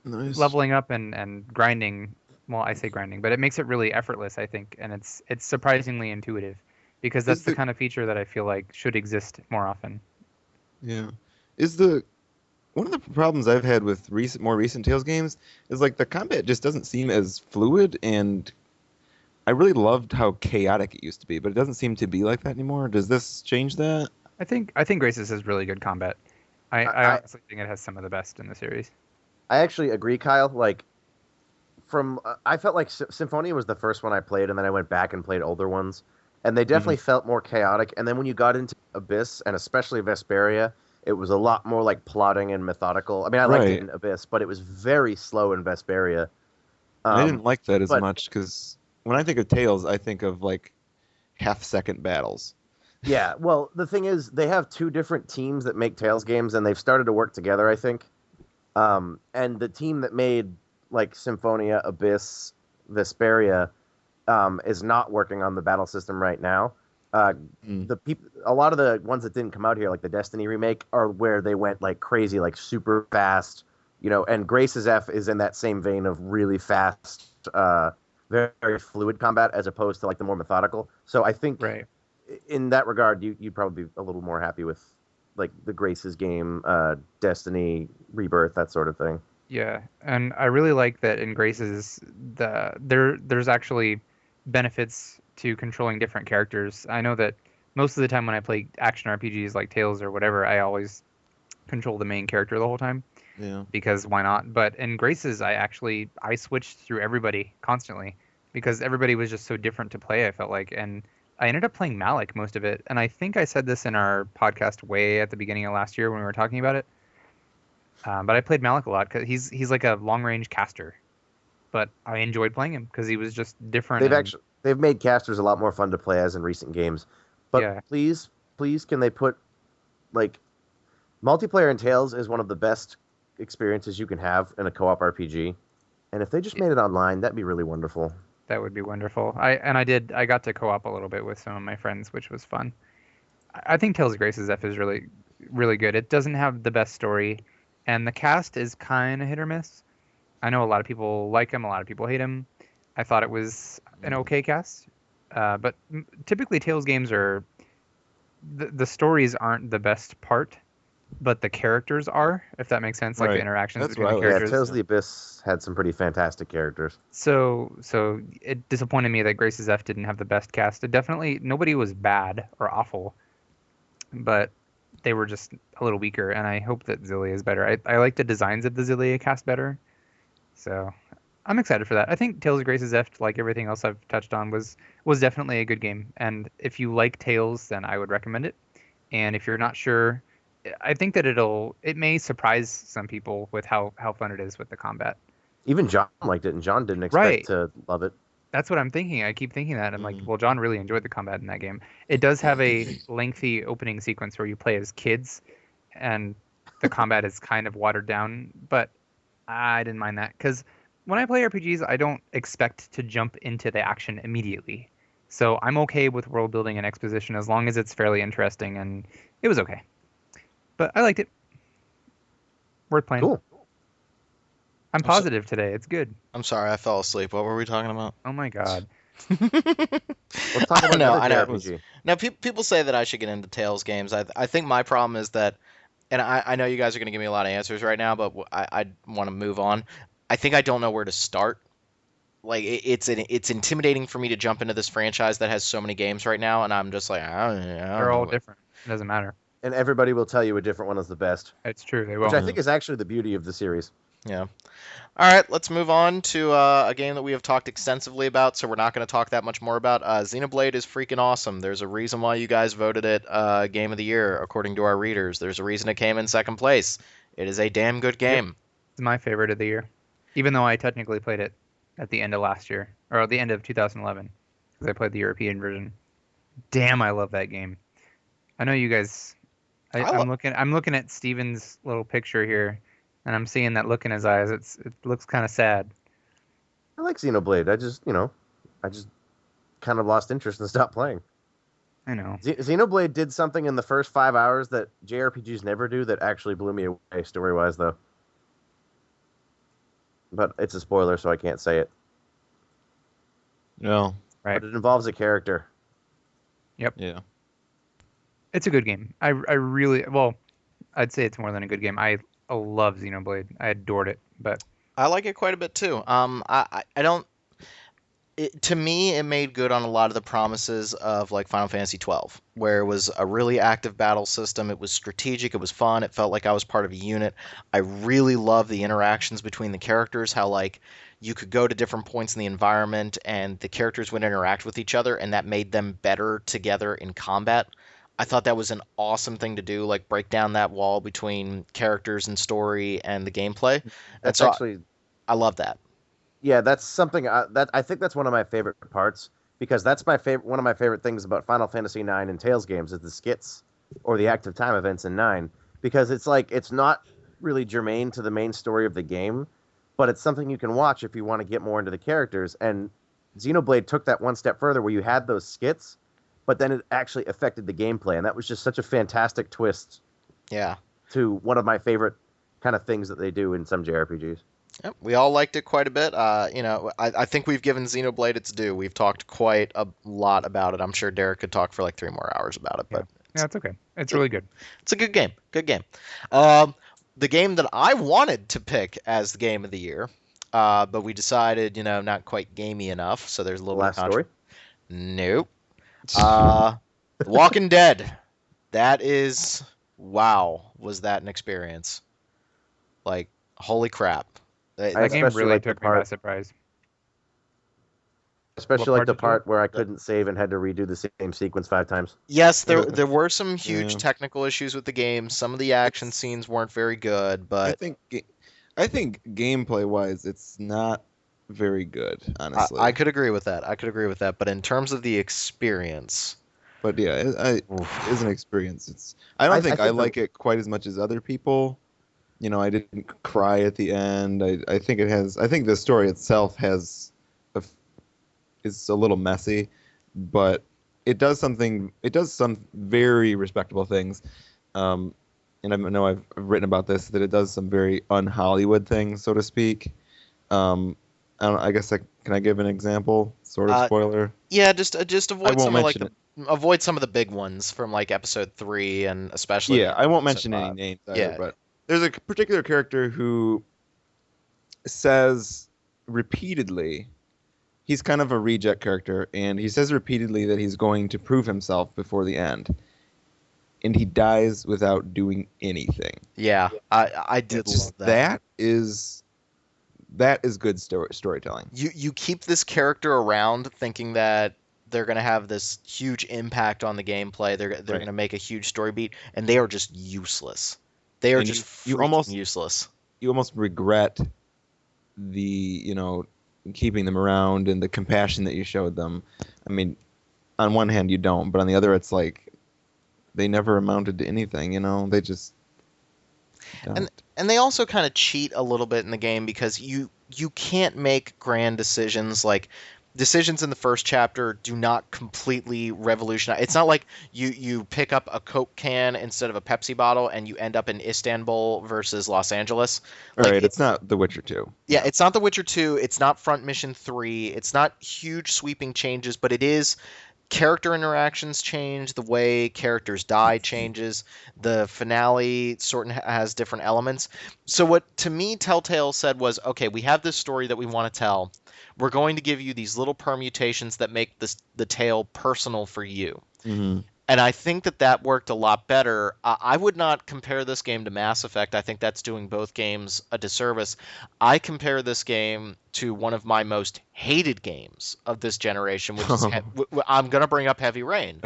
leveling up and grinding. Well, I say grinding, but it makes it really effortless, I think, and it's surprisingly intuitive. Because that's the kind of feature that I feel like should exist more often. Yeah. One of the problems I've had with more recent Tales games is like the combat just doesn't seem as fluid, and I really loved how chaotic it used to be, but it doesn't seem to be like that anymore. Does this change that? I think Graces has really good combat. I honestly think it has some of the best in the series. I actually agree, Kyle. Like I felt like Symphonia was the first one I played, and then I went back and played older ones. And they definitely felt more chaotic. And then when you got into Abyss, and especially Vesperia, it was a lot more like plotting and methodical. I mean, I liked it in Abyss, but it was very slow in Vesperia. I didn't like that as much because when I think of Tales, I think of like half-second battles. Yeah, well, the thing is, they have two different teams that make Tales games, and they've started to work together, I think. And the team that made like Symphonia, Abyss, Vesperia is not working on the battle system right now. A lot of the ones that didn't come out here, like the Destiny remake, are where they went like crazy, like super fast, and Graces F is in that same vein of really fast, very, very fluid combat as opposed to like the more methodical. So I think in that regard, you'd probably be a little more happy with like the Graces game, Destiny, Rebirth, that sort of thing. Yeah, and I really like that in Graces, there's actually benefits to controlling different characters. I know that most of the time when I play action RPGs like Tales or whatever, I always control the main character the whole time. Yeah. Because why not? But in Graces, I switched through everybody constantly because everybody was just so different to play, I felt like. And I ended up playing Malik most of it. And I think I said this in our podcast way at the beginning of last year when we were talking about it. But I played Malik a lot because he's like a long-range caster. But I enjoyed playing him because he was just different. They've made casters a lot more fun to play as in recent games. But please, can they put like multiplayer in Tales is one of the best experiences you can have in a co-op RPG. And if they just made it online, that'd be really wonderful. That would be wonderful. I got to co-op a little bit with some of my friends, which was fun. I think Tales of Graces F is really, really good. It doesn't have the best story, and the cast is kind of hit or miss. I know a lot of people like him, a lot of people hate him. I thought it was an okay cast, but typically Tales games are the stories aren't the best part, but the characters are, if that makes sense, like the interactions between the characters. Yeah, Tales of the Abyss had some pretty fantastic characters. So it disappointed me that Graces F didn't have the best cast. Nobody was bad or awful, but they were just a little weaker, and I hope that Xillia is better. I like the designs of the Xillia cast better, so I'm excited for that. I think Tales of Graces F, like everything else I've touched on, was definitely a good game, and if you like Tales, then I would recommend it. And if you're not sure, I think that it may surprise some people with how fun it is with the combat. Even John liked it, and John didn't expect to love it. That's what I'm thinking. I keep thinking that. I'm like, well, John really enjoyed the combat in that game. It does have a lengthy opening sequence where you play as kids, and the combat is kind of watered down, but I didn't mind that because when I play RPGs, I don't expect to jump into the action immediately. So I'm okay with world building and exposition as long as it's fairly interesting, and it was okay. But I liked it. Worth playing. Cool. I'm positive today. It's good. I'm sorry, I fell asleep. What were we talking about? Oh my god. Let's talk about know, another I know. JRPG. Now, people say that I should get into Tales games. I think my problem is that, and I know you guys are going to give me a lot of answers right now, but I want to move on. I think I don't know where to start. Like it's intimidating for me to jump into this franchise that has so many games right now, and I'm just like, I don't They're know. all different. It doesn't matter. And everybody will tell you a different one is the best, It's true. They which will. I think is actually the beauty of the series. Yeah. All right, let's move on to a game that we have talked extensively about, so we're not going to talk that much more about. Xenoblade is freaking awesome. There's a reason why you guys voted it Game of the Year, according to our readers. There's a reason it came in second place. It is a damn good game. It's my favorite of the year, even though I technically played it at the end of last year or at the end of 2011 because I played the European version. Damn, I love that game. I know you guys. I'm looking at Steven's little picture here, and I'm seeing that look in his eyes. It looks kind of sad. I like Xenoblade. I just kind of lost interest and stopped playing. I know. Xenoblade did something in the first 5 hours that JRPGs never do that actually blew me away story-wise, though. But it's a spoiler, so I can't say it. No. Right. But it involves a character. Yeah. It's a good game. I really, well, I'd say it's more than a good game. I love Xenoblade. I adored it, but I like it quite a bit too. I don't. To me, it made good on a lot of the promises of like Final Fantasy 12, where it was a really active battle system. It was strategic. It was fun. It felt like I was part of a unit. I really love the interactions between the characters. How like you could go to different points in the environment and the characters would interact with each other, and that made them better together in combat. I thought that was an awesome thing to do, like break down that wall between characters and story and the gameplay. That's So actually, I love that. yeah, that's something that I think that's one of my favorite parts because that's my favorite. One of my favorite things about Final Fantasy IX and Tales games is the skits or the active time events in 9 because it's like it's not really germane to the main story of the game, but it's something you can watch if you want to get more into the characters. And Xenoblade took that one step further where you had those skits, but then it actually affected the gameplay, and that was just such a fantastic twist Yeah. to one of my favorite kind of things that they do in some JRPGs. Yep, we all liked it quite a bit. I think we've given Xenoblade its due. We've talked quite a lot about it. I'm sure Derek could talk for like 3 more hours about it, but yeah, it's okay. It's really good. it's a good game. Good game. The game that I wanted to pick as the game of the year, but we decided, not quite gamey enough. So there's a The little bit last of story. Nope. Walking Dead. That is, wow, was that an experience? Like, holy crap. I That game especially really like the took me by part- surprise. Especially What like the part did you part where I couldn't save and had to redo the same sequence 5 times. Yes, there were some huge Yeah. technical issues with the game. Some of the action scenes weren't very good, I but think gameplay wise, it's not very good, honestly. I could agree with that. I could agree with that. But in terms of the experience, But yeah, it is an experience. I I don't think think I the- like it quite as much as other people. I didn't cry at the end. I think it has. I think the story itself is a little messy, but it does something. It does some very respectable things. And I know I've written about this that it does some very un-Hollywood things, so to speak. I guess can I give an example? Sort of spoiler. yeah, just avoid won't some of like mention avoid some of the big ones from like episode 3 and especially Yeah, I won't episode mention any 5. names either, Yeah. but there's a particular character who says repeatedly, he's kind of a reject character, and he says repeatedly that he's going to prove himself before the end. And he dies without doing anything. Yeah, I did love that. That is good storytelling. You keep this character around thinking that they're going to have this huge impact on the gameplay. They're going to make a huge story beat, and they are just useless. They are And just you freaking almost- useless. You almost regret keeping them around and the compassion that you showed them. I mean, on one hand you don't, but on the other it's like they never amounted to anything, They just don't. And they also kind of cheat a little bit in the game because you can't make grand decisions like decisions in the first chapter do not completely revolutionize. It's not like you pick up a Coke can instead of a Pepsi bottle and you end up in Istanbul versus Los Angeles. All Like right, it's not The Witcher 2. yeah, No. it's not The Witcher 2, it's not Front Mission 3, it's not huge sweeping changes, but it is character interactions change, the way characters die changes, the finale sort of has different elements. So what to me Telltale said was, okay, we have this story that we want to tell. We're going to give you these little permutations that make the tale personal for you. Hmm. And I think that worked a lot better. I would not compare this game to Mass Effect. I think that's doing both games a disservice. I compare this game to one of my most hated games of this generation, which is I'm going to bring up Heavy Rain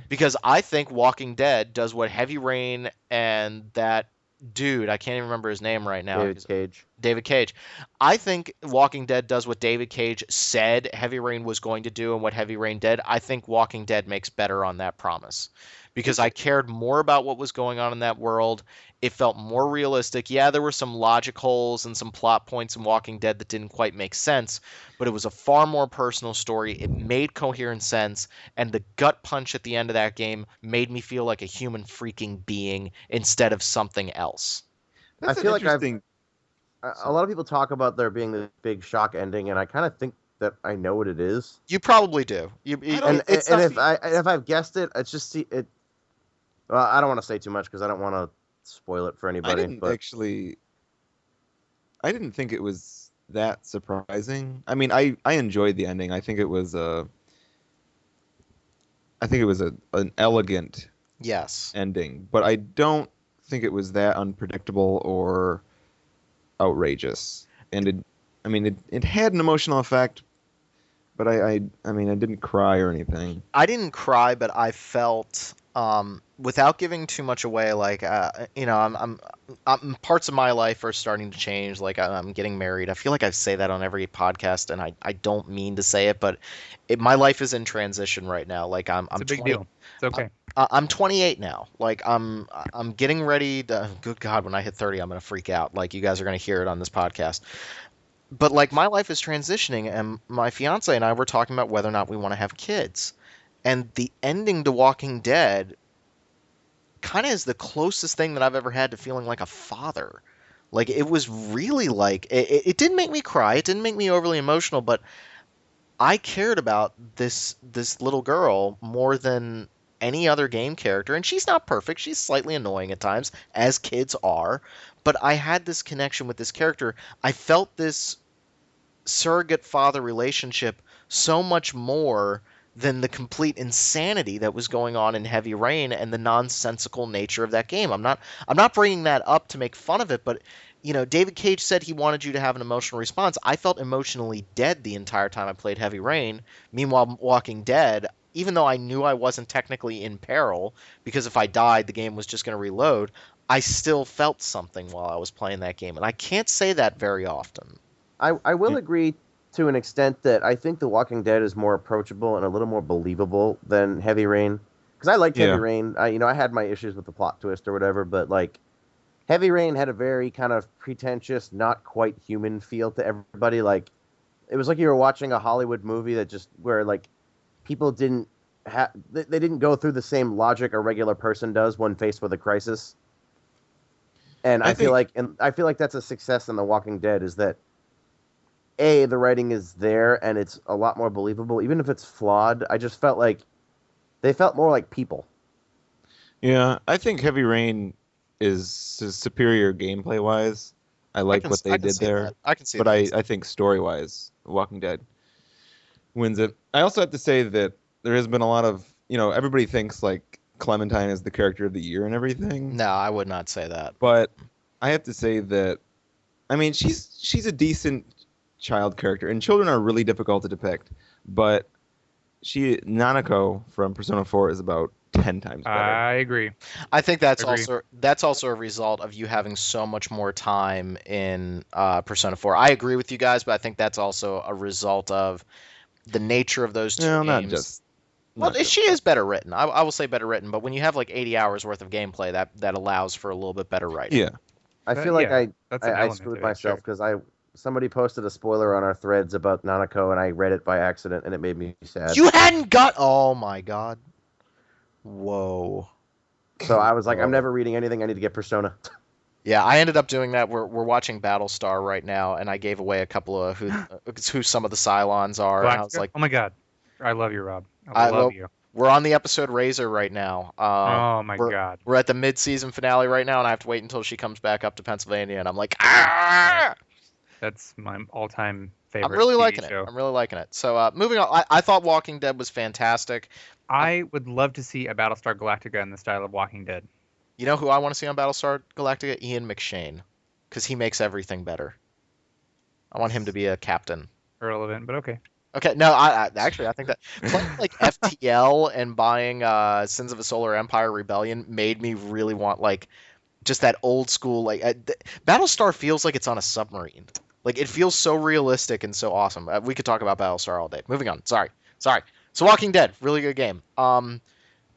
because I think Walking Dead does what Heavy Rain and that dude, I can't even remember his name right now. David Cage. David Cage. I think Walking Dead does what David Cage said Heavy Rain was going to do and what Heavy Rain did. I think Walking Dead makes better on that promise because I cared more about what was going on in that world. It felt more realistic. Yeah, there were some logic holes and some plot points in Walking Dead that didn't quite make sense, but it was a far more personal story. It made coherent sense, and the gut punch at the end of that game made me feel like a human freaking being instead of something else. That's I feel an like interesting. a lot of people talk about there being this big shock ending, and I kind of think that I know what it is. You probably do. And if I've guessed it, it's just it. Well, I don't want to say too much because I don't want to spoil it for I anybody. didn't But actually. I didn't think it was that surprising. I mean, I enjoyed the ending. I think it was a. I think it was an elegant Yes. ending, but I don't think it was that unpredictable or outrageous. And it had an emotional effect, but I mean, I didn't cry or anything. I didn't cry, but I felt without giving too much away. Like I'm parts of my life are starting to change. Like I'm getting married. I feel like I say that on every podcast, and I don't mean to say it, but my life is in transition right now. Like I'm It's a big 20 deal. It's okay. I'm 28 now. Like I'm getting ready to. Good God, when I hit 30, I'm gonna freak out. Like you guys are gonna hear it on this podcast. But like my life is transitioning, and my fiance and I were talking about whether or not we want to have kids. And the ending to Walking Dead kind of is the closest thing that I've ever had to feeling like a father. Like it was really like it didn't make me cry. It didn't make me overly emotional, but I cared about this little girl more than any other game character. And she's not perfect. She's slightly annoying at times, as kids are. But I had this connection with this character. I felt this surrogate father relationship so much more than the complete insanity that was going on in Heavy Rain and the nonsensical nature of that game. I'm not bringing that up to make fun of it, but David Cage said he wanted you to have an emotional response. I felt emotionally dead the entire time I played Heavy Rain. Meanwhile, Walking Dead, even though I knew I wasn't technically in peril because if I died the game was just going to reload, I still felt something while I was playing that game, and I can't say that very often. I will agree to an extent that I think The Walking Dead is more approachable and a little more believable than Heavy Rain. Because I liked Heavy Rain. I had my issues with the plot twist or whatever, but like Heavy Rain had a very kind of pretentious, not quite human feel to everybody. Like it was like you were watching a Hollywood movie that just where like people didn't they didn't go through the same logic a regular person does when faced with a crisis. And I feel like that's a success in The Walking Dead is that the writing is there and it's a lot more believable, even if it's flawed. I just felt like they felt more like people. Yeah, I think Heavy Rain is superior gameplay wise. I like what they did there. That. I can see but that. I think story wise, Walking Dead wins it. I also have to say that there has been a lot of everybody thinks like Clementine is the character of the year and everything. No, I would not say that. But I have to say that I mean she's a decent child character, and children are really difficult to depict. But Nanako from Persona 4 is about 10 times better. I agree. I think that's also a result of you having so much more time in Persona 4. I agree with you guys, but I think that's also a result of the nature of those two games. Not just. Well, she is better written. I will say better written, but when you have like 80 hours worth of gameplay, that allows for a little bit better writing. Yeah. I feel like I that's an element screwed of it, myself sure. because somebody posted a spoiler on our threads about Nanako, and I read it by accident, and it made me sad. You hadn't got. Oh my god. Whoa. So I was like, I'm Whoa. never reading anything. I need to get Persona. Yeah, I ended up doing that. We're watching Battlestar right now, and I gave away a couple of who some of the Cylons are, and I was Galactica? like, Oh my god, I love you, Rob. I love well, you. we're on the episode Razor right now. Oh my we're, god. We're at the mid-season finale right now, and I have to wait until she comes back up to Pennsylvania, and I'm like, ah! That's my all-time favorite. I'm really TV liking show. it. I'm really liking it. So moving on, I thought Walking Dead was fantastic. I would love to see a Battlestar Galactica in the style of Walking Dead. You know who I want to see on Battlestar Galactica? Ian McShane, because he makes everything better. I want him to be a captain. Irrelevant, but okay. Okay, no, I actually I think that playing like FTL and buying Sins of a Solar Empire Rebellion made me really want like just that old school like Battlestar feels like it's on a submarine. Like it feels so realistic and so awesome. We could talk about Battlestar all day. Moving on. Sorry. So Walking Dead, really good game.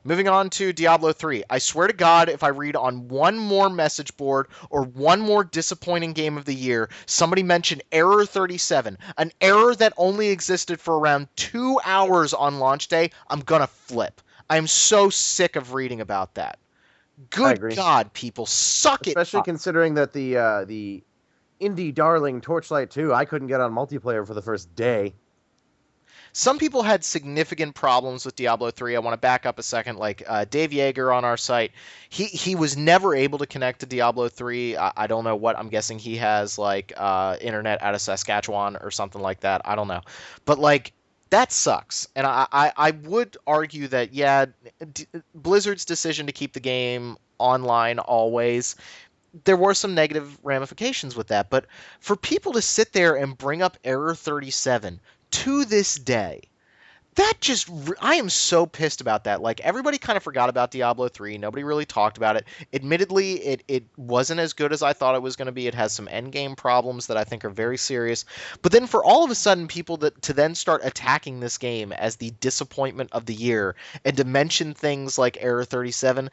Moving on to Diablo 3. I swear to God, if I read on one more message board or one more disappointing game of the year, somebody mentioned Error 37, an error that only existed for around 2 hours on launch day, I'm gonna flip. I'm so sick of reading about that. Good agree. God, people, suck Especially it. considering that the indie darling Torchlight 2, I couldn't get on multiplayer for the first day. Some people had significant problems with Diablo 3. I want to back up a second. Like Dave Yeager on our site, he was never able to connect to Diablo 3. I don't know what. I'm guessing he has like internet out of Saskatchewan or something like that. I don't know. But like that sucks. And I would argue that, yeah, Blizzard's decision to keep the game online always, there were some negative ramifications with that. But for people to sit there and bring up Error 37 to this day, that just I am so pissed about that. Like everybody kind of forgot about Diablo 3. Nobody really talked about it. Admittedly, it wasn't as good as I thought it was going to be. It has some end game problems that I think are very serious. But then for all of a sudden people to then start attacking this game as the disappointment of the year and to mention things like Error 37,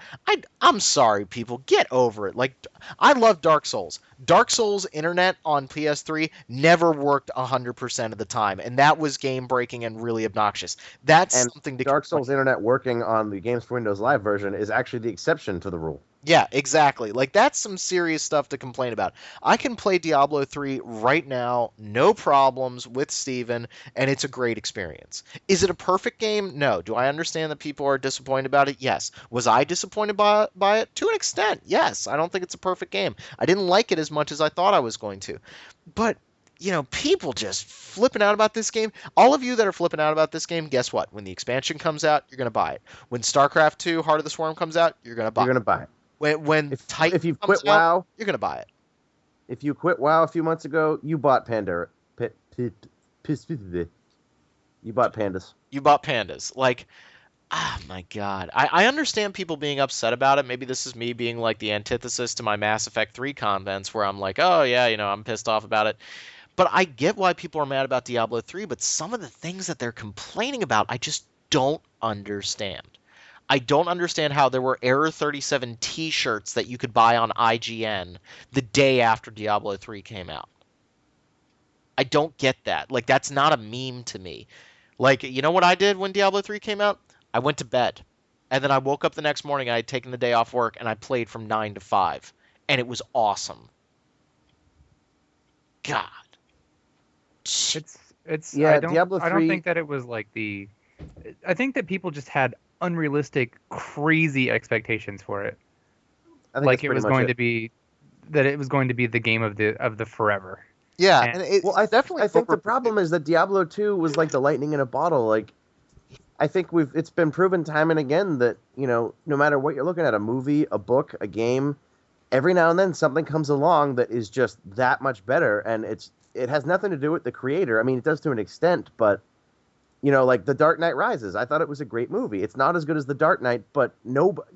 I'm sorry people, get over it. Like I love Dark Souls. Dark Souls internet on PS3 never worked 100% of the time, and that was game breaking and really obnoxious. That's And something to Dark Souls internet working on the Games for Windows Live version is actually the exception to the rule. Yeah, exactly. Like that's some serious stuff to complain about. I can play Diablo 3 right now, no problems with Steven, and it's a great experience. Is it a perfect game? No. Do I understand that people are disappointed about it? Yes. Was I disappointed by it? To an extent, yes. I don't think it's a perfect game. I didn't like it as much as I thought I was going to. But people just flipping out about this game. All of you that are flipping out about this game, guess what? When the expansion comes out, you're going to buy it. When StarCraft 2 Heart of the Swarm comes out, you're going to buy it. You're going to buy it. When Titan if you comes quit out, WoW, you're going to buy it. If you quit WoW a few months ago, you bought Pandora. You bought Pandas. You bought Pandas. Like, oh my God. I understand people being upset about it. Maybe this is me being like the antithesis to my Mass Effect 3 comments where I'm like, oh yeah, I'm pissed off about it. But I get why people are mad about Diablo 3, but some of the things that they're complaining about, I just don't understand. I don't understand how there were Error 37 t-shirts that you could buy on IGN the day after Diablo 3 came out. I don't get that. Like, that's not a meme to me. Like, you know what I did when Diablo 3 came out? I went to bed. And then I woke up the next morning, I had taken the day off work, and I played from 9 to 5. And it was awesome. God. It's Yeah, I don't, Diablo I don't 3 think that it was like I think that people just had unrealistic, crazy expectations for it. I think Like that's it pretty was much going to be that it was going to be the game of the forever. Yeah, And- and it's Well, I definitely think the problem is that Diablo 2 was like the lightning in a bottle. Like, I think it's been proven time and again that, no matter what you're looking at, a movie, a book, a game, every now and then something comes along that is just that much better, and it has nothing to do with the creator. I mean, it does to an extent, but like The Dark Knight Rises, I thought it was a great movie. It's not as good as The Dark Knight, but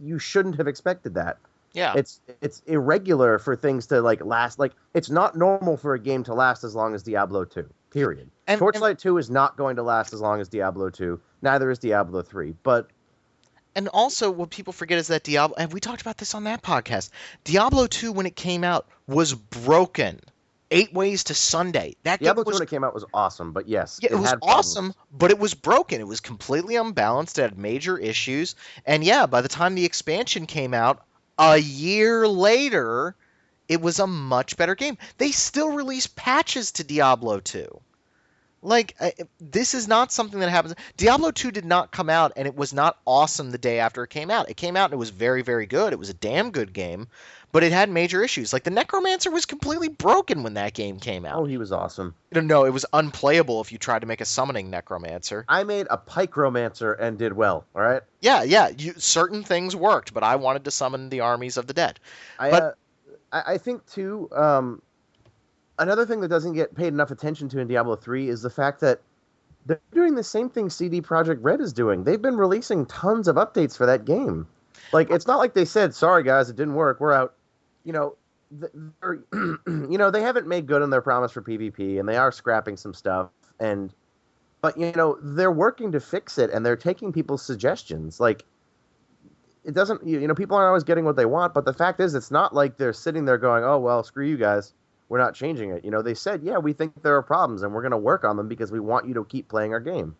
you shouldn't have expected that. yeah. It's irregular for things to like last. Like, it's not normal for a game to last as long as Diablo 2. Period. And- Torchlight 2 is not going to last as long as Diablo 2. Neither is Diablo 3. But And also, what people forget is that Diablo, and we talked about this on that podcast, Diablo 2, when it came out, was broken. 8 Ways to Sunday. That game Diablo 2 was when it came out was awesome, but yes, yeah, it was had problems. awesome, but it was broken. It was completely unbalanced. It had major issues. And yeah, by the time the expansion came out, a year later, it was a much better game. They still release patches to Diablo 2. Like, this is not something that happens. Diablo 2 did not come out, and it was not awesome the day after it came out. It came out, and it was very, very good. It was a damn good game, but it had major issues. Like, the Necromancer was completely broken when that game came out. Oh, he was awesome. No, it was unplayable if you tried to make a summoning Necromancer. I made a Pyromancer and did well, all right? Yeah, certain things worked, but I wanted to summon the armies of the dead. I think, too, another thing that doesn't get paid enough attention to in Diablo 3 is the fact that they're doing the same thing CD Projekt Red is doing. They've been releasing tons of updates for that game. Like, it's not like they said, sorry, guys, it didn't work, we're out. You know, they haven't made good on their promise for PvP, and they are scrapping some stuff. But, they're working to fix it, and they're taking people's suggestions. Like, it doesn't, people aren't always getting what they want, but the fact is, it's not like they're sitting there going, oh, well, screw you guys. We're not changing it. They said, yeah, we think there are problems and we're going to work on them because we want you to keep playing our game.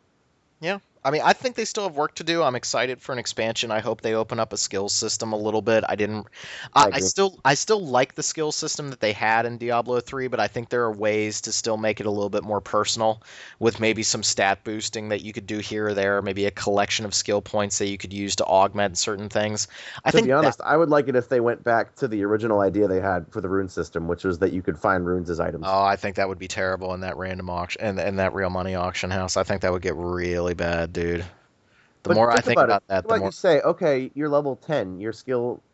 Yeah. I mean, I think they still have work to do. I'm excited for an expansion. I hope they open up a skills system a little bit. I still like the skill system that they had in Diablo 3, but I think there are ways to still make it a little bit more personal with maybe some stat boosting that you could do here or there, maybe a collection of skill points that you could use to augment certain things. To be honest, I would like it if they went back to the original idea they had for the rune system, which was that you could find runes as items. Oh, I think that would be terrible in that random auction and that real money auction house. I think that would get really bad, dude. The more I think about that, the more you say, okay, you're level 10.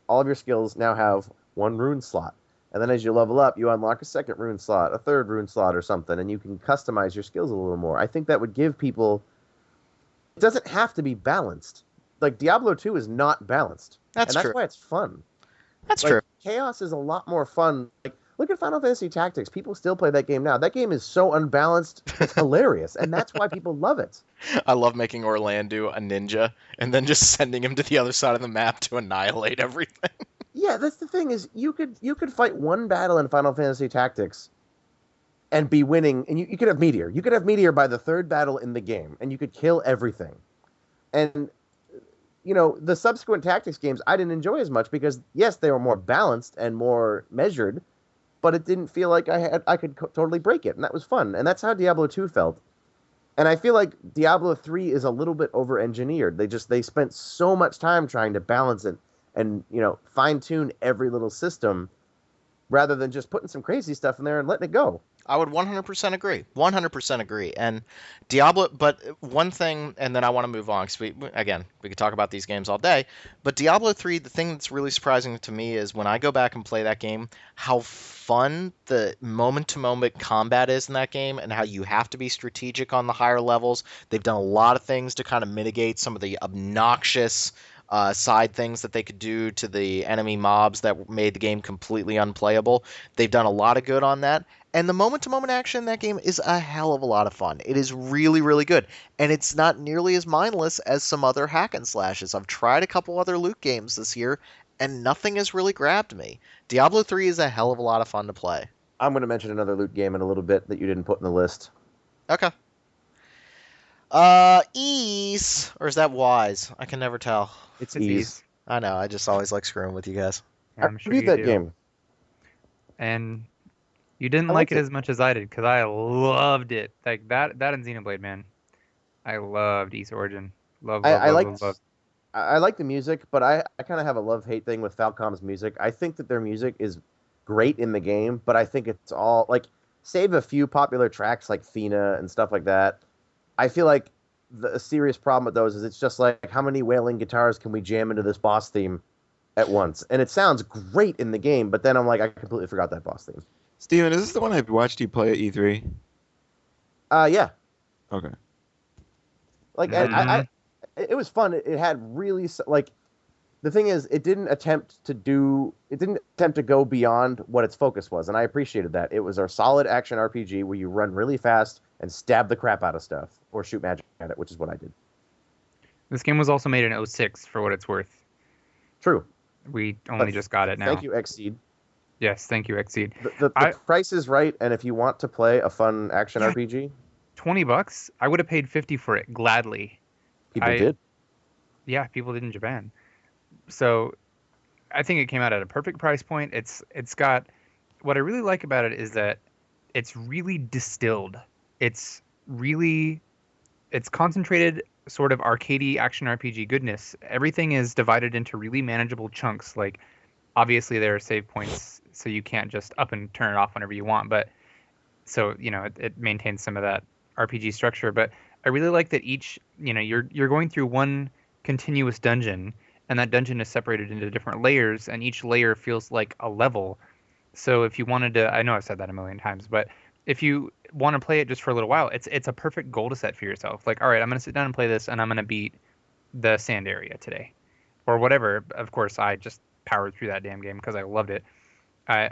All of your skills now have one rune slot. And then as you level up, you unlock a second rune slot, a third rune slot or something, and you can customize your skills a little more. I think that would give people... It doesn't have to be balanced. Like, Diablo 2 is not balanced. That's true. Why it's fun. That's true. Chaos is a lot more fun. Like, look at Final Fantasy Tactics. People still play that game now. That game is so unbalanced, it's hilarious, and that's why people love it. I love making Orlando a ninja and then just sending him to the other side of the map to annihilate everything. Yeah, that's the thing is you could fight one battle in Final Fantasy Tactics and be winning, and you could have Meteor. You could have Meteor by the third battle in the game, and you could kill everything. And the subsequent Tactics games I didn't enjoy as much because yes, they were more balanced and more measured, but it didn't feel like I could totally break it, and that was fun. And that's how Diablo 2 felt. And I feel like Diablo 3 is a little bit over-engineered. They spent so much time trying to balance it and, fine-tune every little system rather than just putting some crazy stuff in there and letting it go. I would 100% agree. 100% agree. And Diablo, but one thing, and then I want to move on because we could talk about these games all day. But Diablo 3, the thing that's really surprising to me is when I go back and play that game, how fun the moment-to-moment combat is in that game and how you have to be strategic on the higher levels. They've done a lot of things to kind of mitigate some of the obnoxious side things that they could do to the enemy mobs that made the game completely unplayable. They've done a lot of good on that. And the moment-to-moment action in that game is a hell of a lot of fun. It is really, really good. And it's not nearly as mindless as some other hack and slashes. I've tried a couple other loot games this year, and nothing has really grabbed me. Diablo 3 is a hell of a lot of fun to play. I'm going to mention another loot game in a little bit that you didn't put in the list. Okay. Ease, or is that Wise? I can never tell. It's Ease. I know. I just always like screwing with you guys. Yeah, I'm sure you that game. And you didn't like it as much as I did because I loved it. Like that and Xenoblade, man. I loved East Origin. I like the music, but I kind of have a love-hate thing with Falcom's music. I think that their music is great in the game, but I think it's all like save a few popular tracks like Fina and stuff like that. I feel like the serious problem with those is it's just like how many wailing guitars can we jam into this boss theme at once? And it sounds great in the game, but then I'm like I completely forgot that boss theme. Steven, is this the one I watched you play at E3? Yeah. Okay. Like it was fun. It had really like the thing is it didn't attempt to go beyond what its focus was, and I appreciated that. It was a solid action RPG where you run really fast and stab the crap out of stuff or shoot magic at it, which is what I did. This game was also made in 2006 for what it's worth. True. We only just got it now. Thank you, Xseed. Yes, thank you, Exceed. The I price is right, and if you want to play a fun action Yeah, RPG, $20. I would have paid 50 for it gladly. people I did. Yeah, people did in Japan. So I think it came out at a perfect price point. It's got what I really like about it is that it's really distilled. It's really it's concentrated sort of arcadey action RPG goodness. Everything is divided into really manageable chunks. Like obviously there are save points, so you can't just up and turn it off whenever you want, but so it maintains some of that RPG structure. But I really like that each you're going through one continuous dungeon, and that dungeon is separated into different layers, and each layer feels like a level. So if you wanted to, I know I've said that a million times, but if you want to play it just for a little while, it's a perfect goal to set for yourself. Like, all right, I'm gonna sit down and play this, and I'm gonna beat the sand area today, or whatever. Of course, I just powered through that damn game because I loved it. I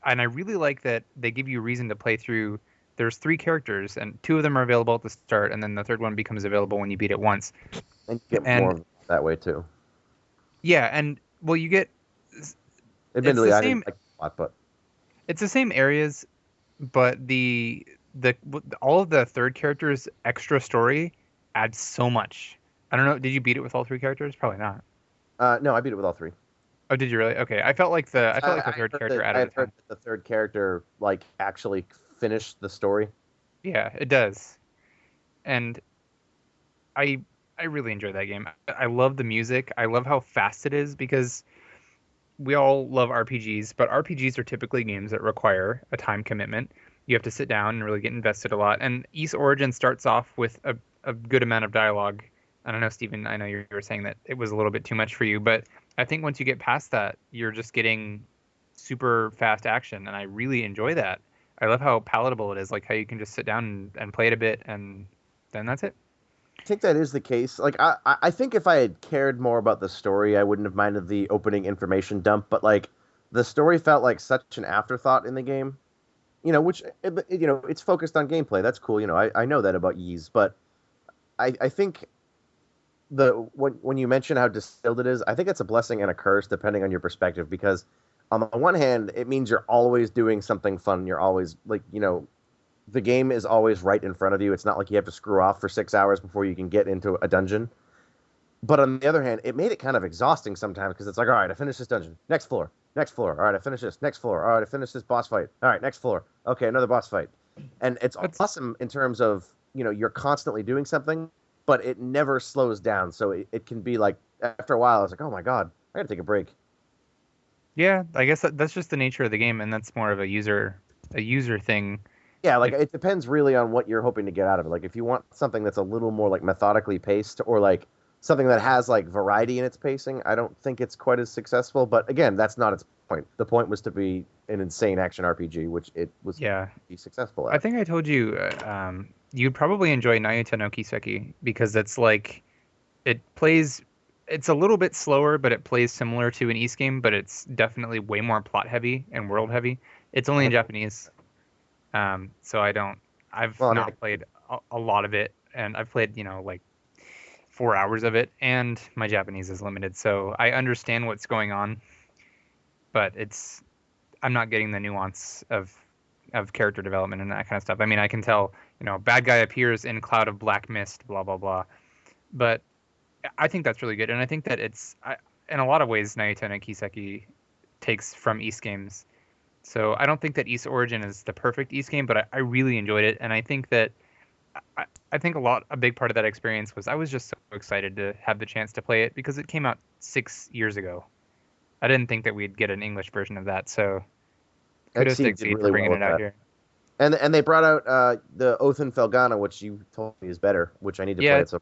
really like that they give you a reason to play through. There's three characters, and two of them are available at the start, and then the third one becomes available when you beat it once. And you get more And of it that way too. yeah, and well, you get it's Admittedly, the I same didn't like it a lot, but it's the same areas, but the all of the third characters' extra story adds so much. I don't know. Did you beat it with all three characters? Probably not. no, I beat it with all three. Oh, did you really? Okay, I felt like the third character I added had a heard ton. that the third character like actually finished the story. Yeah, it does. And I I really enjoy that game. I love the music. I love how fast it is because we all love RPGs, but RPGs are typically games that require a time commitment. You have to sit down and really get invested a lot. And East Origin starts off with a good amount of dialogue. I don't know, Stephen, I know you were saying that it was a little bit too much for you, but I think once you get past that, you're just getting super fast action, and I really enjoy that. I love how palatable it is, like how you can just sit down and play it a bit, and then that's it. I think that is the case. Like I think if I had cared more about the story, I wouldn't have minded the opening information dump. But like the story felt like such an afterthought in the game. Which it's focused on gameplay. That's cool. I know that about Ys, but I think when you mention how distilled it is, I think it's a blessing and a curse depending on your perspective. Because on the one hand, it means you're always doing something fun. You're always like the game is always right in front of you. It's not like you have to screw off for 6 hours before you can get into a dungeon. But on the other hand, it made it kind of exhausting sometimes because it's like, all right, I finished this dungeon. Next floor. Next floor. All right, I finished this. Next floor. All right, I finished this boss fight. All right, next floor. Okay, another boss fight. And it's That's awesome in terms of, you're constantly doing something, but it never slows down. So it can be like, after a while, I was like, oh my God, I got to take a break. Yeah, I guess that's just the nature of the game, and that's more of a user thing. Yeah, like If it depends really on what you're hoping to get out of it. Like if you want something that's a little more like methodically paced or like something that has like variety in its pacing, I don't think it's quite as successful. But again, that's not its point. The point was to be an insane action RPG, which it was Yeah, be successful I at. think I told you you'd probably enjoy Nayuta no Kiseki because it's like it plays. It's a little bit slower, but it plays similar to an East game, but it's definitely way more plot heavy and world heavy. It's only in Japanese, so I don't. I've Well, I mean, not played a lot of it, and I've played like 4 hours of it, and my Japanese is limited, so I understand what's going on, but I'm not getting the nuance of character development and that kind of stuff. I mean, I can tell, bad guy appears in cloud of black mist, blah blah blah. But I think that's really good, and I think that in a lot of ways, Naruto no Kiseki takes from East games. So I don't think that East Origin is the perfect East game, but I really enjoyed it, and I think that I think a big part of that experience was I was just so excited to have the chance to play it because it came out 6 years ago. I didn't think that we'd get an English version of that, so kudos to Exceed did Exceed for really bringing well it with out that. here. And they brought out the Oath in Felgana, which you told me is better, which I need to play Yeah, it, so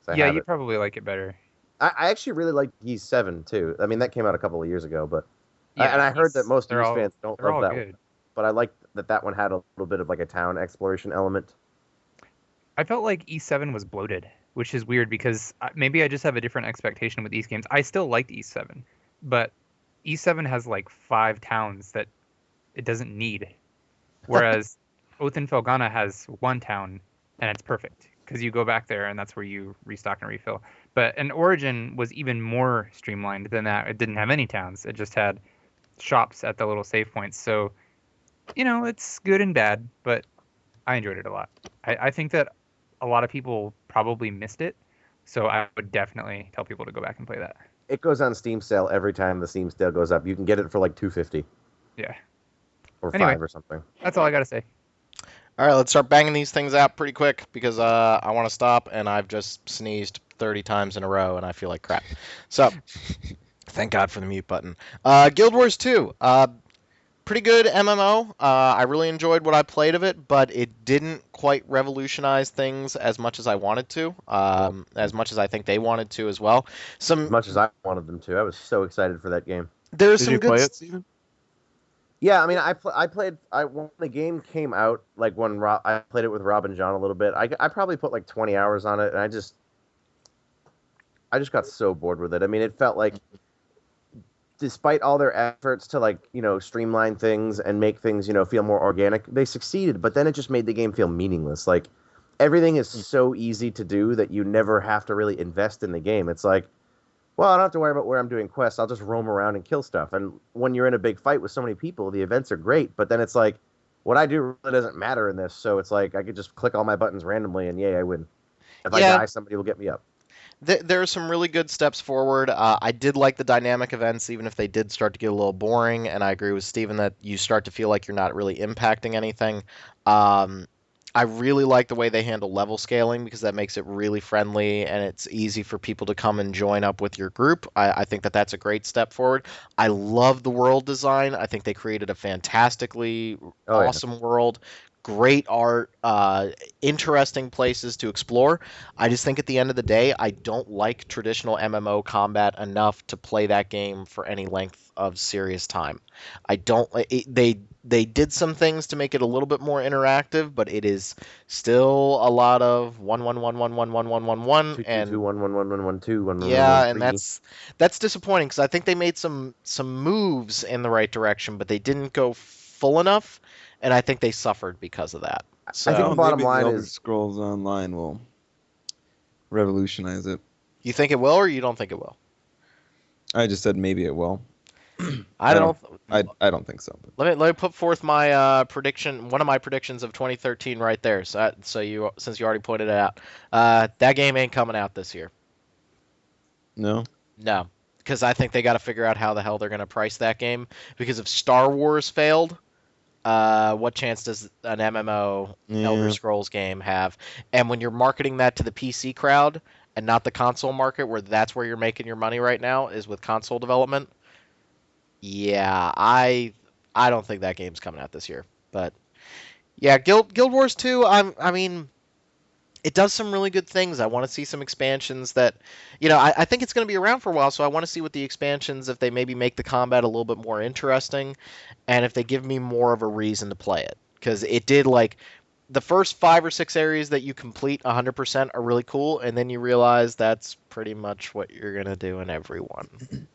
I yeah, have you it. probably like it better. I actually really like Ys 7 too. I mean, that came out a couple of years ago, but and Yeah, I heard that most they're Ys all fans don't they're love all that one, good. but I like that one had a little bit of like a town exploration element. I felt like E7 was bloated, which is weird because maybe I just have a different expectation with these games. I still liked E7, but E7 has like 5 towns that it doesn't need, whereas Oath in Felgana has one town and it's perfect because you go back there and that's where you restock and refill. But an Origin was even more streamlined than that. It didn't have any towns. It just had shops at the little save points. So, it's good and bad, but I enjoyed it a lot. I think that a lot of people probably missed it, so I would definitely tell people to go back and play that. It goes on Steam sale every time the Steam sale goes up. You can get it for like $2.50 Yeah. or Anyway. $5 or something. That's all I got to say. All right, let's start banging these things out pretty quick because I want to stop and I've just sneezed 30 times in a row and I feel like crap. So, thank God for the mute button. Guild Wars 2. Pretty good MMO. I really enjoyed what I played of it, but it didn't quite revolutionize things as much as I wanted to, as much as I think they wanted to as well. As much as I wanted them to. I was so excited for that game. There's Did some you good play it, Steven? Yeah, I mean, I played. When the game came out, like when I played it with Rob and John a little bit. I probably put like 20 hours on it, and I just got so bored with it. I mean, it felt like, despite all their efforts to like streamline things and make things feel more organic, they succeeded. But then it just made the game feel meaningless. Like everything is so easy to do that you never have to really invest in the game. It's like, well, I don't have to worry about where I'm doing quests. I'll just roam around and kill stuff. And when you're in a big fight with so many people, the events are great. But then it's like, what I do really doesn't matter in this. So it's like I could just click all my buttons randomly and yay, I win. If I die, somebody will get me up. There are some really good steps forward. I did like the dynamic events, even if they did start to get a little boring. And I agree with Steven that you start to feel like you're not really impacting anything. I really like the way they handle level scaling because that makes it really friendly and it's easy for people to come and join up with your group. I think that that's a great step forward. I love the world design. I think they created a fantastically awesome world. Great art, interesting places to explore. I just think at the end of the day, I don't like traditional MMO combat enough to play that game for any length of serious time. I don't. They did some things to make it a little bit more interactive, but it is still a lot of 1-1-1-1-1-1-1-1-1 and 2-2-1-1-1-1-1-2. Yeah, and that's disappointing because I think they made some moves in the right direction, but they didn't go full enough. And I think they suffered because of that. So, I think the bottom line Elder is Scrolls Online will revolutionize it. You think it will, or you don't think it will? I just said maybe it will. I don't think so. But. Let me put forth my prediction. One of my predictions of 2013 right there. So since you already pointed it out, that game ain't coming out this year. No. No, because I think they got to figure out how the hell they're going to price that game. Because if Star Wars failed. What chance does an MMO Elder Scrolls game have? And when you're marketing that to the PC crowd and not the console market, where that's where you're making your money right now, is with console development. Yeah, I don't think that game's coming out this year. But yeah, Guild Wars 2. I mean, it does some really good things. I want to see some expansions that, I think it's going to be around for a while, so I want to see what the expansions, if they maybe make the combat a little bit more interesting, and if they give me more of a reason to play it. Because it did, like, the first 5 or 6 areas that you complete 100% are really cool, and then you realize that's pretty much what you're going to do in every one.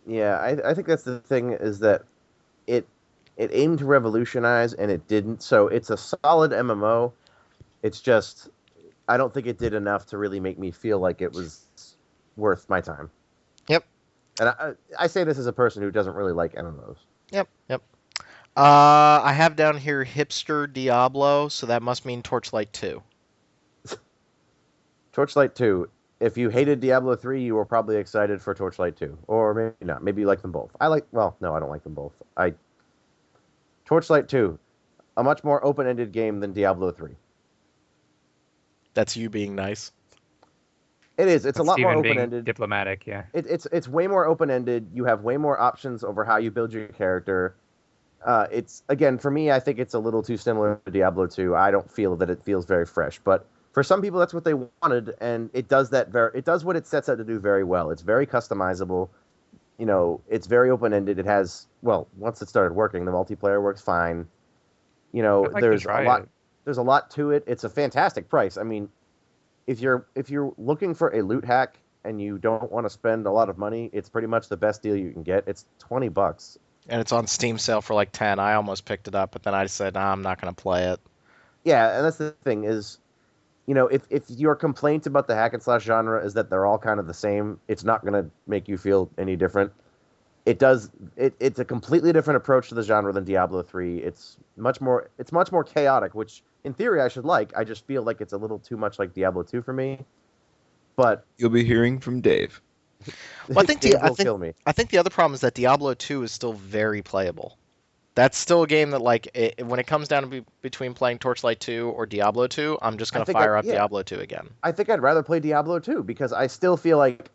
Yeah, I think that's the thing, is that it aimed to revolutionize, and it didn't. So it's a solid MMO. It's just... I don't think it did enough to really make me feel like it was worth my time. Yep. And I say this as a person who doesn't really like MMOs. Yep. I have down here Hipster Diablo, so that must mean Torchlight 2. Torchlight 2. If you hated Diablo 3, you were probably excited for Torchlight 2. Or maybe not. Maybe you like them both. No, I don't like them both. Torchlight 2. A much more open-ended game than Diablo 3. That's you being nice. It is. It's a lot more open-ended. Diplomatic, yeah. It's way more open-ended. You have way more options over how you build your character. It's, again, for me, I think it's a little too similar to Diablo 2. I don't feel that it feels very fresh. But for some people, that's what they wanted, and it does that. It does what it sets out to do very well. It's very customizable. It's very open-ended. It has, once it started working, the multiplayer works fine. There's a lot. There's a lot to it. It's a fantastic price. I mean, if you're looking for a loot hack and you don't want to spend a lot of money, it's pretty much the best deal you can get. It's $20. And it's on Steam sale for like 10. I almost picked it up, but then I said, nah, I'm not going to play it. Yeah, and that's the thing is, if your complaint about the hack and slash genre is that they're all kind of the same, it's not going to make you feel any different. it's a completely different approach to the genre than Diablo 3. It's much more chaotic, which in theory I should like. I just feel like it's a little too much like Diablo 2 for me. But You'll be hearing from Dave. Well, I think Dave will kill me. I think the other problem is that Diablo 2 is still very playable. That's still a game that, like, when it comes down to between playing Torchlight 2 or Diablo 2, I'm just going to fire up Diablo 2 again. I think I'd rather play Diablo 2 because I still feel like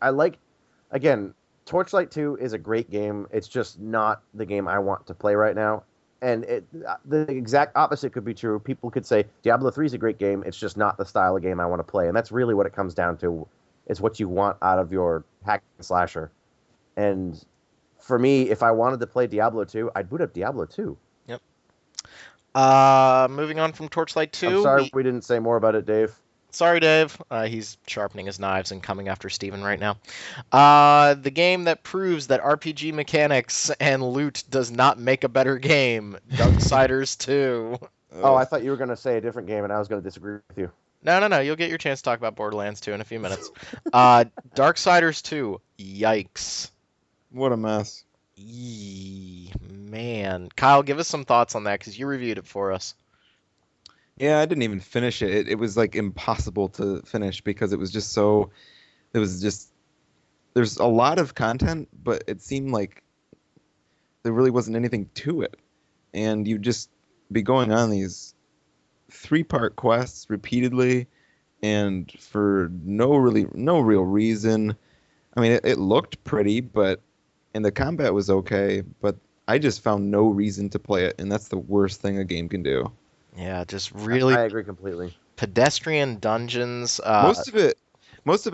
again, Torchlight 2 is a great game. It's just not the game I want to play right now. And the exact opposite could be true. People could say Diablo 3 is a great game. It's just not the style of game I want to play. And that's really what it comes down to, is what you want out of your hack and slasher. And for me, if I wanted to play Diablo 2, I'd boot up Diablo 2. Yep. Moving on from Torchlight 2. I'm sorry we didn't say more about it, Dave. Sorry, Dave. He's sharpening his knives and coming after Steven right now. The game that proves that RPG mechanics and loot does not make a better game. Darksiders 2. Oh, I thought you were going to say a different game, and I was going to disagree with you. No. You'll get your chance to talk about Borderlands 2 in a few minutes. Darksiders 2. Yikes. What a mess. Man. Kyle, give us some thoughts on that, because you reviewed it for us. Yeah, I didn't even finish it. It was like impossible to finish because it was just so. It was just. There's a lot of content, but it seemed like there really wasn't anything to it, and you'd just be going on these 3-part quests repeatedly, and for no real reason. I mean, it looked pretty, and the combat was okay, but I just found no reason to play it, and that's the worst thing a game can do. Yeah, just really. I agree completely. Pedestrian dungeons. Most of it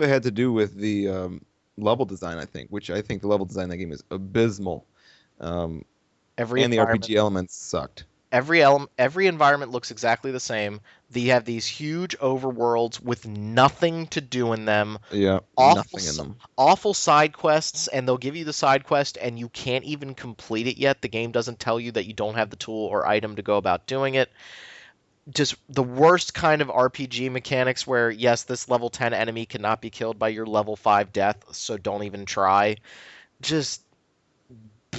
had to do with the level design, I think, which I think the level design in that game is abysmal. And the RPG elements sucked. Every environment looks exactly the same. You have these huge overworlds with nothing to do in them. Yeah, nothing in them. Awful side quests, and they'll give you the side quest, and you can't even complete it yet. The game doesn't tell you that you don't have the tool or item to go about doing it. Just the worst kind of RPG mechanics where, yes, this level 10 enemy cannot be killed by your level 5 death, so don't even try. Just...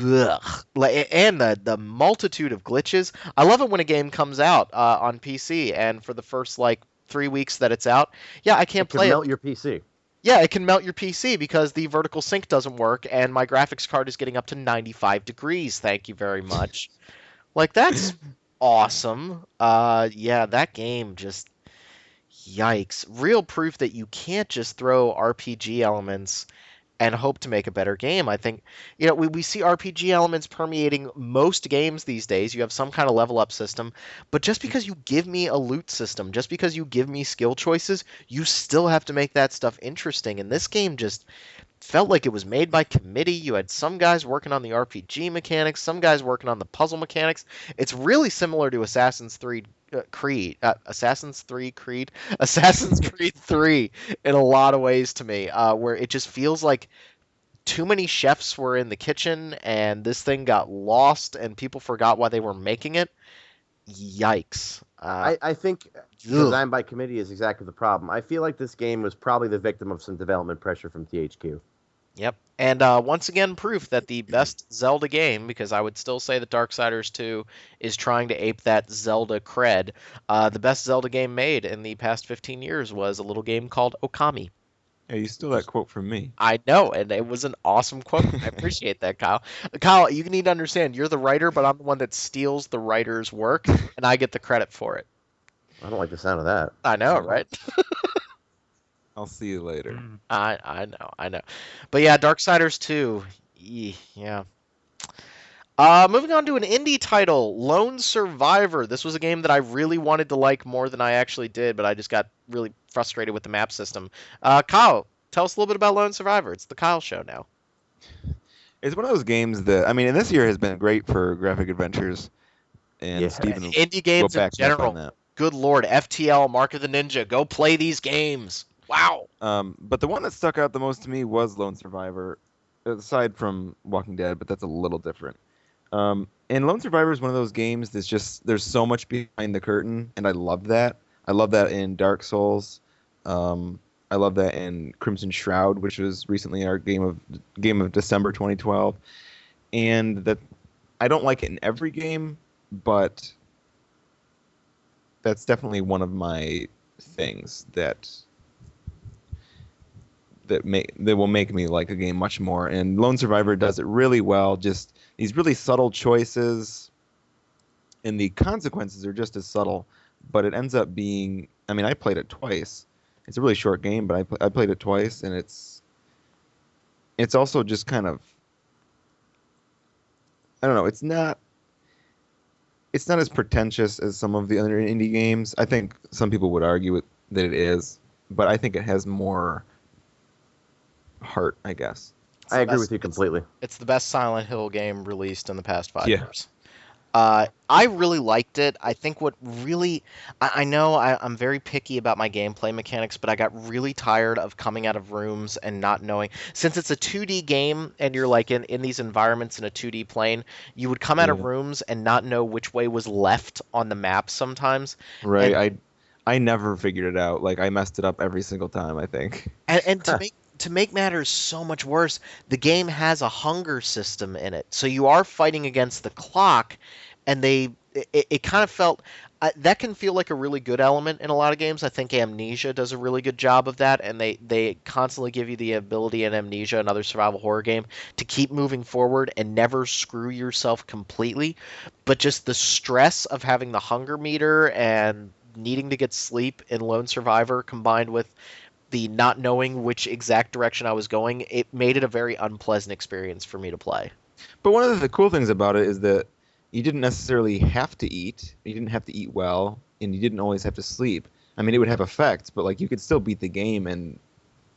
Ugh. And the multitude of glitches. I love it when a game comes out on PC, and for the first 3 weeks that it's out, I can't play it. It can melt your PC. Yeah, it can melt your PC because the vertical sync doesn't work, and my graphics card is getting up to 95 degrees. Thank you very much. That's awesome. That game just... Yikes. Real proof that you can't just throw RPG elements and hope to make a better game. I think, we see RPG elements permeating most games these days. You have some kind of level up system, but just because you give me a loot system, just because you give me skill choices, you still have to make that stuff interesting. And this game just felt like it was made by committee. You had some guys working on the RPG mechanics, some guys working on the puzzle mechanics. It's really similar to Assassin's Creed 3 in a lot of ways to me, where it just feels like too many chefs were in the kitchen and this thing got lost and people forgot why they were making it. Yikes. I think design by committee is exactly the problem. I feel like this game was probably the victim of some development pressure from THQ. Yep. And once again, proof that the best Zelda game, because I would still say that Darksiders 2 is trying to ape that Zelda cred, the best Zelda game made in the past 15 years was a little game called Okami. Yeah, you stole that quote from me. I know, and it was an awesome quote. I appreciate that, Kyle. Kyle, you need to understand, you're the writer, but I'm the one that steals the writer's work, and I get the credit for it. I don't like the sound of that. I know, right? I'll see you later. I know. But yeah, Darksiders 2. Yeah. Moving on to an indie title, Lone Survivor. This was a game that I really wanted to like more than I actually did, but I just got really frustrated with the map system. Kyle, tell us a little bit about Lone Survivor. It's the Kyle show now. It's one of those games that, and this year has been great for graphic adventures. And Steven indie games in general. Good Lord, FTL, Mark of the Ninja, go play these games. Wow. But the one that stuck out the most to me was Lone Survivor, aside from Walking Dead, but that's a little different. And Lone Survivor is one of those games that's just, there's so much behind the curtain, and I love that. I love that in Dark Souls. I love that in Crimson Shroud, which was recently our game of December 2012. and that I don't like it in every game, but that's definitely one of my things that will make me like a game much more. And Lone Survivor does it really well. Just these really subtle choices, and the consequences are just as subtle. But it ends up being. I mean, I played it twice. It's a really short game, but I played it twice, and it's also just kind of. I don't know. It's not as pretentious as some of the other indie games. I think some people would argue that it is, but I think it has more heart, I guess. I agree with you completely. It's the best Silent Hill game released in the past 5 Yeah. years. I really liked it. I think what really, I know I'm very picky about my gameplay mechanics, but I got really tired of coming out of rooms and not knowing. Since it's a 2D game and you're like in these environments in a 2D plane, you would come out of Yeah. rooms and not know which way was left on the map sometimes. Right. I never figured it out. Like I messed it up every single time, I think. And to make matters so much worse, the game has a hunger system in it. So you are fighting against the clock, and it kind of felt that can feel like a really good element in a lot of games. I think Amnesia does a really good job of that, and they constantly give you the ability in Amnesia, another survival horror game, to keep moving forward and never screw yourself completely. But just the stress of having the hunger meter and needing to get sleep in Lone Survivor combined with the not knowing which exact direction I was going, it made it a very unpleasant experience for me to play. But one of the cool things about it is that you didn't necessarily have to eat. You didn't have to eat well, and you didn't always have to sleep. I mean, it would have effects, but like you could still beat the game and,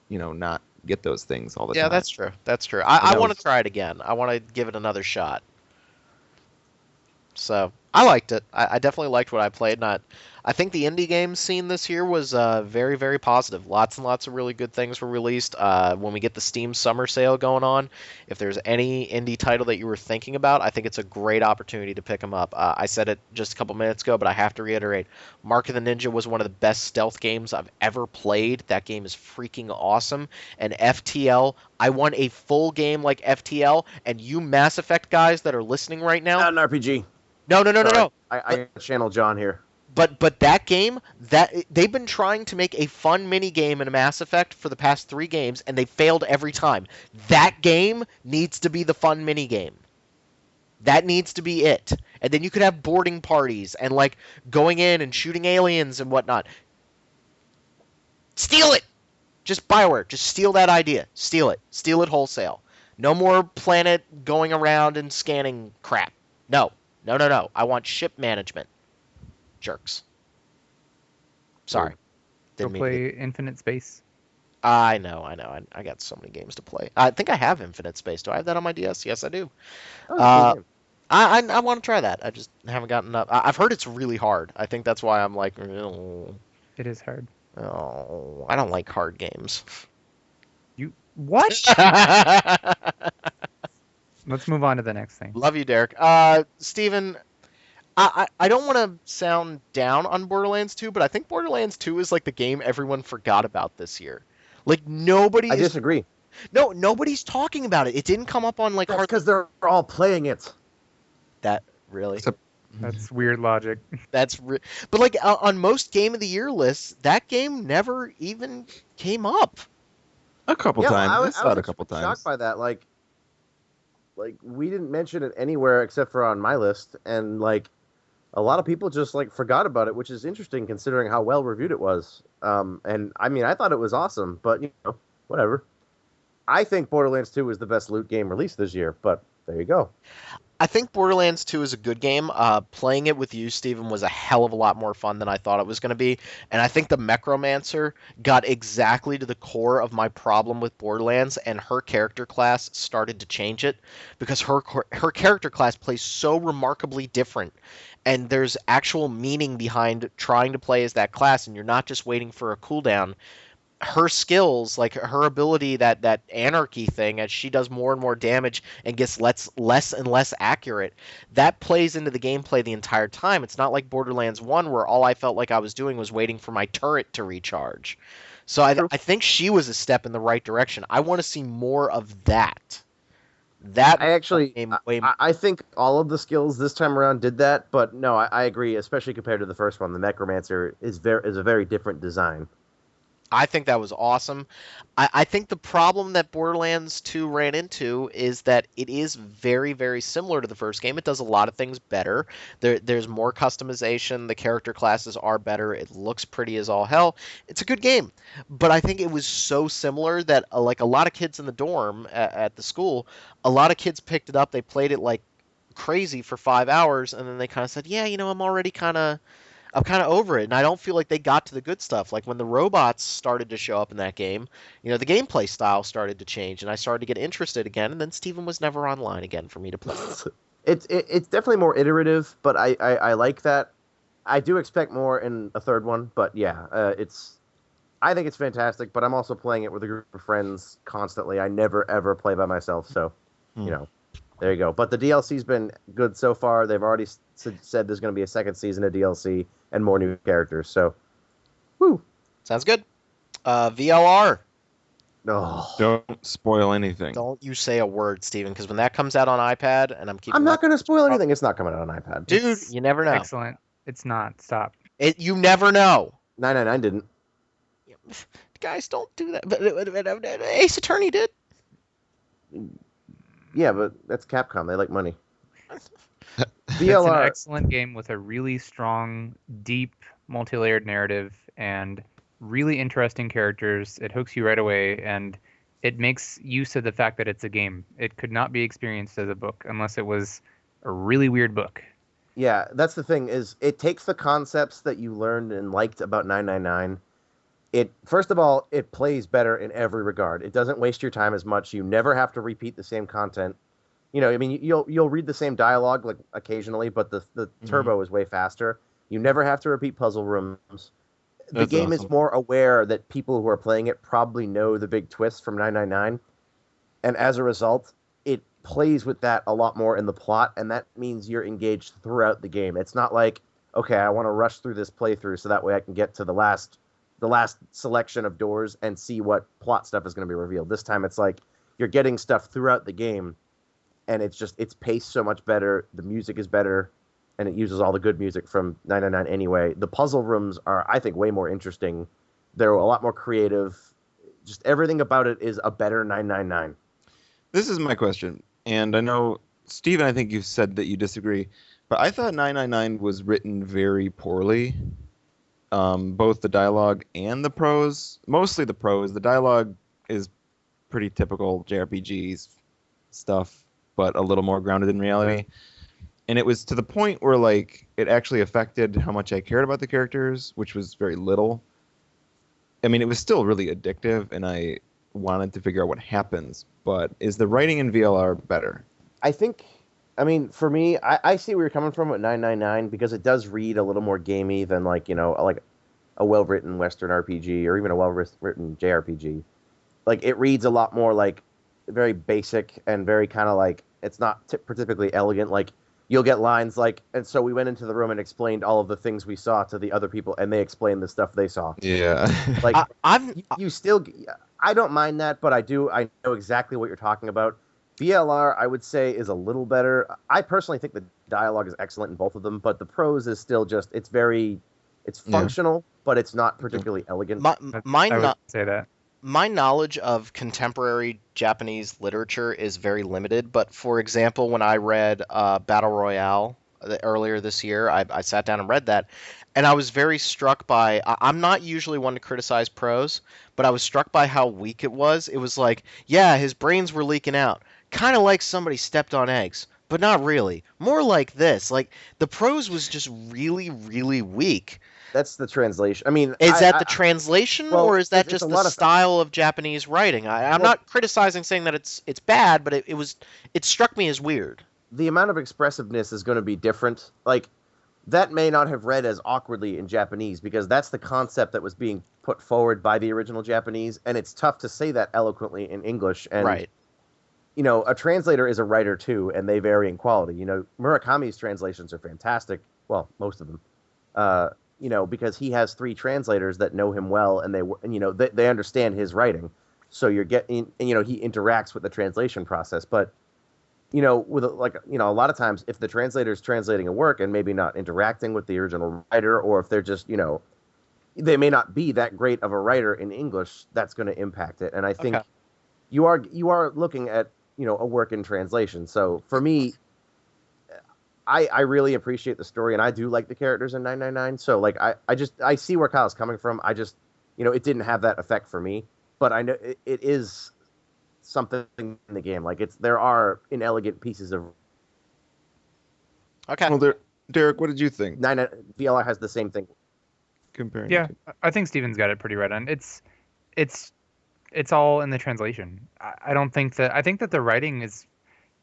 not get those things all the time. Yeah, that's true. That's true. And I that want to was- try it again. I want to give it another shot. So I liked it. I definitely liked what I played. I think the indie game scene this year was very, very positive. Lots and lots of really good things were released. When we get the Steam Summer Sale going on, if there's any indie title that you were thinking about, I think it's a great opportunity to pick them up. I said it just a couple minutes ago, but I have to reiterate. Mark of the Ninja was one of the best stealth games I've ever played. That game is freaking awesome. And FTL, I want a full game like FTL. And you Mass Effect guys that are listening right now, Not an RPG. no. Sorry. I channel John here. But that game, that they've been trying to make a fun mini game in a Mass Effect for the past 3 games, and they failed every time. That game needs to be the fun mini game. That needs to be it. And then you could have boarding parties and like going in and shooting aliens and whatnot. Steal it. Just BioWare, just steal that idea. Steal it. Steal it wholesale. No more planet going around and scanning crap. No. I want ship management. Jerks. Sorry. Go Didn't mean to play Infinite Space. I know. I got so many games to play. I think I have Infinite Space. Do I have that on my DS? Yes, I do. Oh, cool. I want to try that. I just haven't gotten up. I've heard it's really hard. I think that's why I'm like, oh, It is hard. I don't like hard games. What? Let's move on to the next thing. Love you, Derek. Steven, I don't want to sound down on Borderlands 2, but I think Borderlands 2 is like the game everyone forgot about this year. Like I disagree. nobody's talking about it. It didn't come up on like That's hard. because they're all playing it. That really. Except- That's weird logic. But like on most Game of the Year lists, that game never even came up. A couple Yeah, times. I saw it a was couple times. shocked by that. Like we didn't mention it anywhere except for on my list, and like a lot of people just like forgot about it, which is interesting considering how well reviewed it was. And I mean, I thought it was awesome, but whatever. I think Borderlands 2 is the best loot game released this year, but there you go. I think Borderlands 2 is a good game. Playing it with you, Steven, was a hell of a lot more fun than I thought it was going to be. And I think the Necromancer got exactly to the core of my problem with Borderlands, and her character class started to change it because her character class plays so remarkably different. And there's actual meaning behind trying to play as that class, and you're not just waiting for a cooldown. Her skills, like her ability, that anarchy thing, as she does more and more damage and gets less and less accurate, that plays into the gameplay the entire time. It's not like Borderlands 1 where all I felt like I was doing was waiting for my turret to recharge. So I think she was a step in the right direction. I want to see more of that. That I actually, game way I think all of the skills this time around did that, but no, I agree, especially compared to the first one. The Necromancer is a very different design. I think that was awesome. I think the problem that Borderlands 2 ran into is that it is very, very similar to the first game. It does a lot of things better. There's more customization. The character classes are better. It looks pretty as all hell. It's a good game. But I think it was so similar that like a lot of kids in the dorm at the school, a lot of kids picked it up. They played it like crazy for 5 hours, and then they kind of said, yeah, I'm kind of over it, and I don't feel like they got to the good stuff. Like when the robots started to show up in that game, the gameplay style started to change, and I started to get interested again. And then Steven was never online again for me to play. It's definitely more iterative, but I like that. I do expect more in a third one, but yeah, I think it's fantastic. But I'm also playing it with a group of friends constantly. I never ever play by myself, so there you go. But the DLC's been good so far. They've already said there's going to be a second season of DLC and more new characters. So, woo. Sounds good. VLR. Oh. Don't spoil anything. Don't you say a word, Steven, because when that comes out on iPad, and I'm not going to spoil anything. It's not coming out on iPad. Dude, you never know. Excellent. It's not. Stop. You never know. 999 didn't. Guys, don't do that. But Ace Attorney did. Yeah, but that's Capcom. They like money. VLR. It's an excellent game with a really strong, deep, multi-layered narrative and really interesting characters. It hooks you right away, and it makes use of the fact that it's a game. It could not be experienced as a book unless it was a really weird book. Yeah, that's the thing, is it takes the concepts that you learned and liked about 999. First of all, it plays better in every regard. It doesn't waste your time as much. You never have to repeat the same content. I mean, you'll read the same dialogue like occasionally, but the turbo is way faster. You never have to repeat puzzle rooms. The game is more aware that people who are playing it probably know the big twist from 999, and as a result, it plays with that a lot more in the plot, and that means you're engaged throughout the game. It's not like, okay, I want to rush through this playthrough so that way I can get to the last selection of doors and see what plot stuff is going to be revealed. This time it's like you're getting stuff throughout the game, and it's paced so much better. The music is better, and it uses all the good music from 999 anyway. The puzzle rooms are, I think, way more interesting. They're a lot more creative. Just everything about it is a better 999. This is my question, and I know, Steven, I think you said that you disagree, but I thought 999 was written very poorly. Both the dialogue and the prose. Mostly the prose. The dialogue is pretty typical JRPGs stuff, but a little more grounded in reality. And it was to the point where like it actually affected how much I cared about the characters, which was very little. I mean, it was still really addictive, and I wanted to figure out what happens. But is the writing in VLR better? I mean, for me, I see where you're coming from with 999 because it does read a little more gamey than like a well-written Western RPG or even a well-written JRPG. Like it reads a lot more like very basic and very kind of like it's not particularly elegant. Like you'll get lines like, and so we went into the room and explained all of the things we saw to the other people, and they explained the stuff they saw. Yeah, like you still, I don't mind that, but I know exactly what you're talking about. VLR, I would say, is a little better. I personally think the dialogue is excellent in both of them, but the prose is still just, it's functional, but it's not particularly elegant. I would say that. My knowledge of contemporary Japanese literature is very limited, but for example, when I read Battle Royale earlier this year, I sat down and read that, and I was very struck by, I'm not usually one to criticize prose, but I was struck by how weak it was. It was like, yeah, his brains were leaking out. Kind of like somebody stepped on eggs, but not really. More like this. Like, the prose was just really, really weak. That's the translation. I mean, is that the translation, or is that just the style of Japanese writing? I'm not criticizing, saying that it's bad, but it struck me as weird. The amount of expressiveness is going to be different. Like, that may not have read as awkwardly in Japanese because that's the concept that was being put forward by the original Japanese, and it's tough to say that eloquently in English. And, right. A translator is a writer too, and they vary in quality. Murakami's translations are fantastic. Well, most of them. Because he has 3 translators that know him well, and they understand his writing. So you're getting, he interacts with the translation process. But with a lot of times if the translator's translating a work and maybe not interacting with the original writer, or if they're just, they may not be that great of a writer in English, that's going to impact it. And I think Okay. you are looking at, a work in translation. So for me, I really appreciate the story, and I do like the characters in 999. So like I see where Kyle's coming from. I just, it didn't have that effect for me, but I know it is something in the game. Like there are inelegant pieces of Okay. Well, Derek, what did you think? VLR has the same thing. Comparing Yeah, the two? I think Steven's got it pretty right on. It's all in the translation. I don't think that I think that the writing is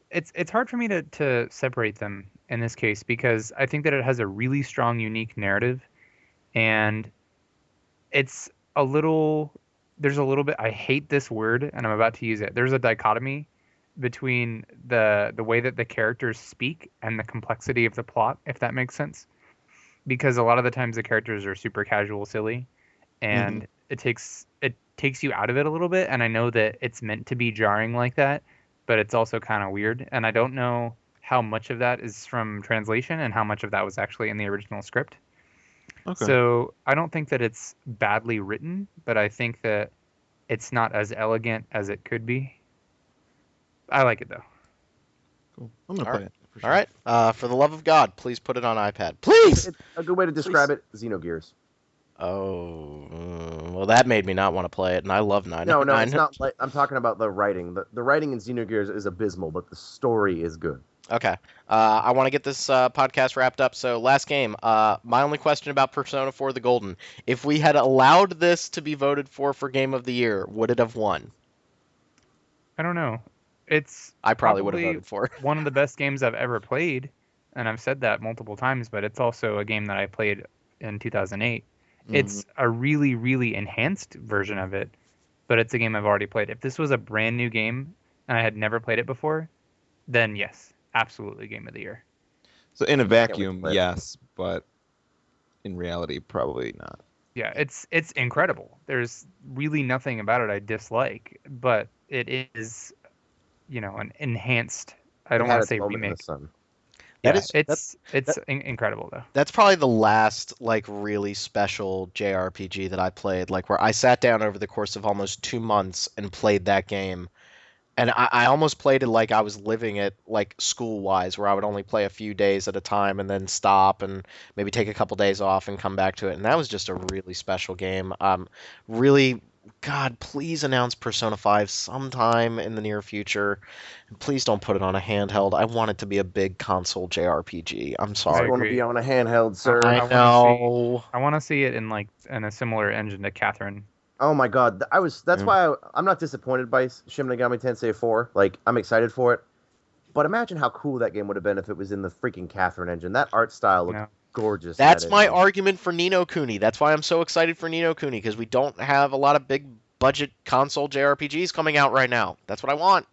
it's hard for me to separate them in this case because I think that it has a really strong, unique narrative, and it's a little there's a little bit I hate this word and I'm about to use it. There's a dichotomy between the way that the characters speak and the complexity of the plot, if that makes sense. Because a lot of the times the characters are super casual, silly, and it takes you out of it a little bit. And I know that it's meant to be jarring like that, but it's also kind of weird. And I don't know how much of that is from translation and how much of that was actually in the original script. Okay. So I don't think that it's badly written, but I think that it's not as elegant as it could be. I like it though. Cool. I'm gonna All play it. For sure. All right. For the love of God, please put it on iPad. Please. It's a good way to describe it, Xenogears. Oh, well, that made me not want to play it, and I love 999. No, it's not. I'm talking about the writing. The writing in Xenogears is abysmal, but the story is good. Okay. I want to get this podcast wrapped up. So, last game. My only question about Persona 4 The Golden. If we had allowed this to be voted for Game of the Year, would it have won? I don't know. It's I probably would have voted for it. one of the best games I've ever played, and I've said that multiple times, but it's also a game that I played in 2008. It's a really, really enhanced version of it, but it's a game I've already played. If this was a brand new game and I had never played it before, then yes, absolutely Game of the Year. So in a vacuum, play it. yes, but in reality, probably not. Yeah, it's incredible. There's really nothing about it I dislike, but it is, an enhanced. I don't It had want to its say moment in the remake. sun. That Yeah, is- it's incredible though. That's probably the last really special JRPG that I played, where I sat down over the course of almost 2 months and played that game. And I almost played it like I was living it school-wise, where I would only play a few days at a time and then stop and maybe take a couple days off and come back to it. And that was just a really special game. Really, God, please announce Persona 5 sometime in the near future. And please don't put it on a handheld. I want it to be a big console JRPG. I'm I sorry. want to be on a handheld, sir. I wanna know. I want to see it in a similar engine to Catherine. Oh my god, that's Yeah. why I'm not disappointed by Shin Megami Tensei 4. I'm excited for it. But imagine how cool that game would have been if it was in the freaking Catherine engine. That art style looked No. gorgeous. in That's that my engine. argument for Nino Kuni. That's why I'm so excited for Nino Kuni, because we don't have a lot of big budget console JRPGs coming out right now. That's what I want.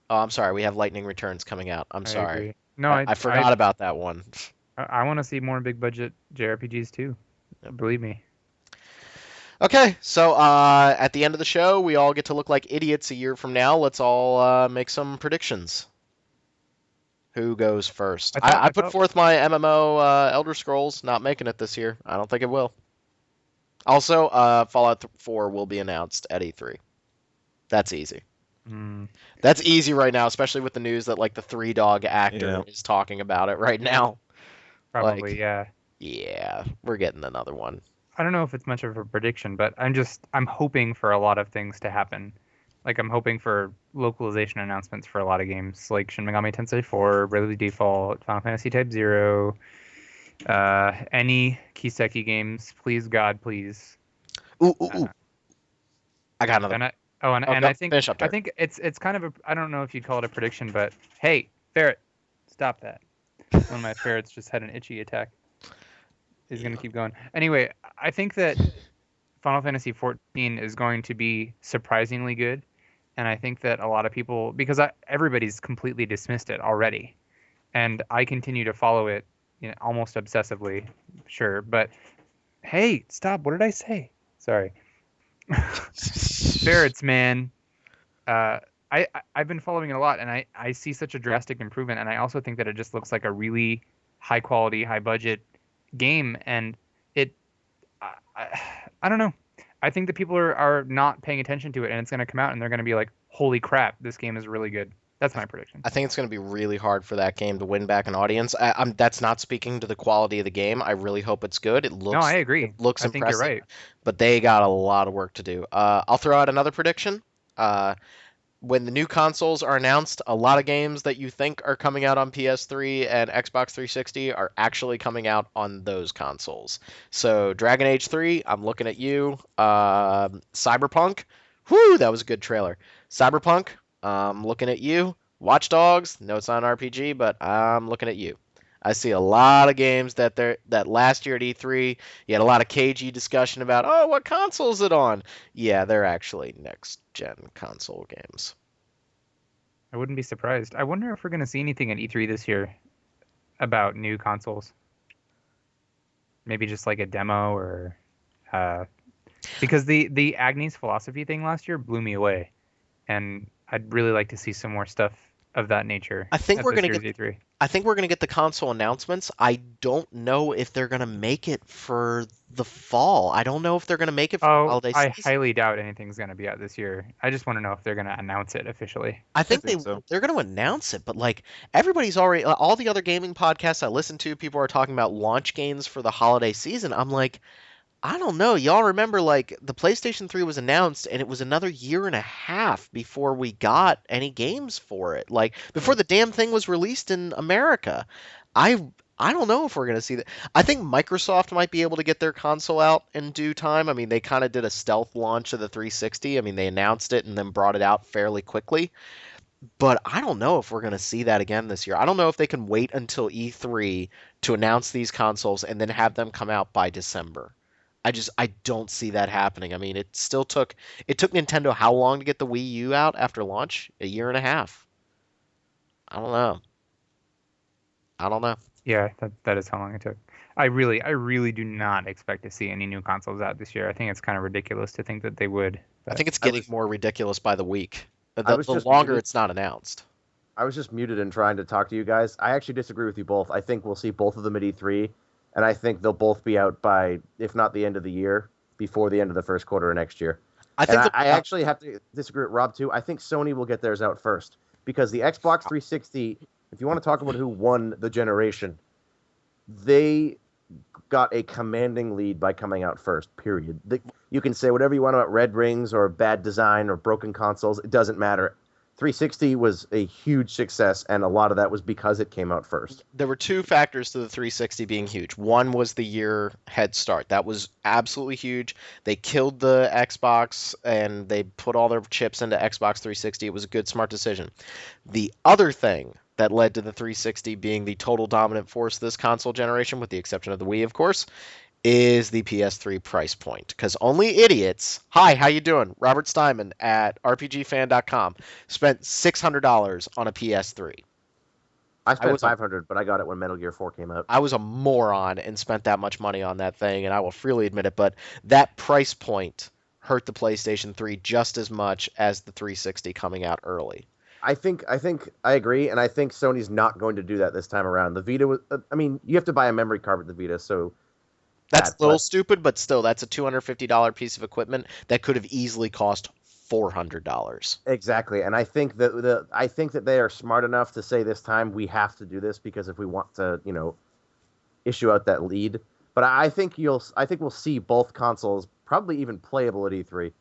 Oh, I'm sorry. We have Lightning Returns coming out. I'm I sorry. agree. No, I forgot about that one. I want to see more big budget JRPGs too. Believe me. Okay, so at the end of the show, we all get to look like idiots a year from now. Let's all make some predictions. Who goes first? I put forth my MMO Elder Scrolls not making it this year. I don't think it will. Also, Fallout 4 will be announced at E3. That's easy. That's easy right now, especially with the news that the Three Dog actor is talking about it right now. Probably, yeah. Yeah, we're getting another one. I don't know if it's much of a prediction, but I'm hoping for a lot of things to happen. I'm hoping for localization announcements for a lot of games, like Shin Megami Tensei 4, Bravely Default, Final Fantasy Type 0, any Kiseki games, please God, please. Ooh. I got another. And I think finish up, Derek. I think it's kind of a, I don't know if you'd call it a prediction, but hey, ferret, stop that. One of my ferrets just had an itchy attack. He's going to keep going. Anyway, I think that Final Fantasy XIV is going to be surprisingly good. And I think that a lot of people, because everybody's completely dismissed it already. And I continue to follow it almost obsessively, sure. But hey, stop. What did I say? Sorry. Ferrets, man. I've been following it a lot, and I see such a drastic improvement, and I also think that it just looks like a really high quality, high budget game, and it I don't know. I think that people are not paying attention to it, and it's going to come out, and they're going to be like, "Holy crap, this game is really good." That's my prediction. I think it's going to be really hard for that game to win back an audience. That's not speaking to the quality of the game. I really hope it's good. It No, I agree. looks I think you're impressive, right. but they got a lot of work to do. I'll throw out another prediction. When the new consoles are announced, a lot of games that you think are coming out on PS3 and Xbox 360 are actually coming out on those consoles. So Dragon Age 3, I'm looking at you. Cyberpunk, whoo, that was a good trailer. Cyberpunk, I'm looking at you. Watch Dogs, no, it's not an RPG, but I'm looking at you. I see a lot of games that last year at E3, you had a lot of cagey discussion about, oh, what console is it on? Yeah, they're actually next gen console games. I wouldn't be surprised. I wonder if we're going to see anything at E3 this year about new consoles. Maybe just like a demo or because the Agnes philosophy thing last year blew me away, and I'd really like to see some more stuff of that nature. I think at we're this gonna year's get E3. I think we're gonna get the console announcements. I don't know if they're gonna make it for the fall. I don't know if they're gonna make it for the Oh, holiday I season. highly doubt anything's going to be out this year. I just want to know if they're going to announce it officially. I think think so. they're going to announce it, but like everybody's already all the other gaming podcasts I listen to, people are talking about launch games for the holiday season. I'm like, I don't know. Y'all remember like the PlayStation 3 was announced and it was another year and a half before we got any games for it. Like before the damn thing was released in America. I I don't know if we're going to see that. I think Microsoft might be able to get their console out in due time. I mean, they kind of did a stealth launch of the 360. I mean, they announced it and then brought it out fairly quickly. But I don't know if we're going to see that again this year. I don't know if they can wait until E3 to announce these consoles and then have them come out by December. I don't see that happening. I mean, it took Nintendo how long to get the Wii U out after launch? A year and a half. I don't know. I don't know. Yeah, that is how long it took. I really do not expect to see any new consoles out this year. I think it's kind of ridiculous to think that they would. I But think it's I getting was more ridiculous by the week. I was The just longer muted. it's not announced. I was just muted and trying to talk to you guys. I actually disagree with you both. I think we'll see both of them at E3, and I think they'll both be out by, if not the end of the year, before the end of the first quarter of next year. I And think I actually have to disagree with Rob too. I think Sony will get theirs out first because the Xbox 360, if you want to talk about who won the generation, they got a commanding lead by coming out first, period. You can say whatever you want about red rings or bad design or broken consoles. It doesn't matter. 360 was a huge success, and a lot of that was because it came out first. there were two factors to the 360 being huge. One was the year head start. That was absolutely huge. They killed the Xbox and they put all their chips into Xbox 360. It was a good, smart decision. The other thing that led to the 360 being the total dominant force this console generation, with the exception of the Wii, of course, is the PS3 price point. Because only idiots, hi, how you doing? Robert Steinman at RPGFan.com spent $600 on a PS3. I spent was a- 500, but I got it when Metal Gear 4 came out. I was a moron and spent that much money on that thing, and I will freely admit it, but that price point hurt the PlayStation 3 just as much as the 360 coming out early. I think I agree, and I think Sony's not going to do that this time around. The Vita was, I mean, you have to buy a memory card with the Vita, so That's a that, little but- stupid, but still, that's a $250 piece of equipment that could have easily cost $400. exactly. And I think that they are smart enough to say this time we have to do this because if we want to, issue out that lead. But I think we'll see both consoles probably even playable at E3.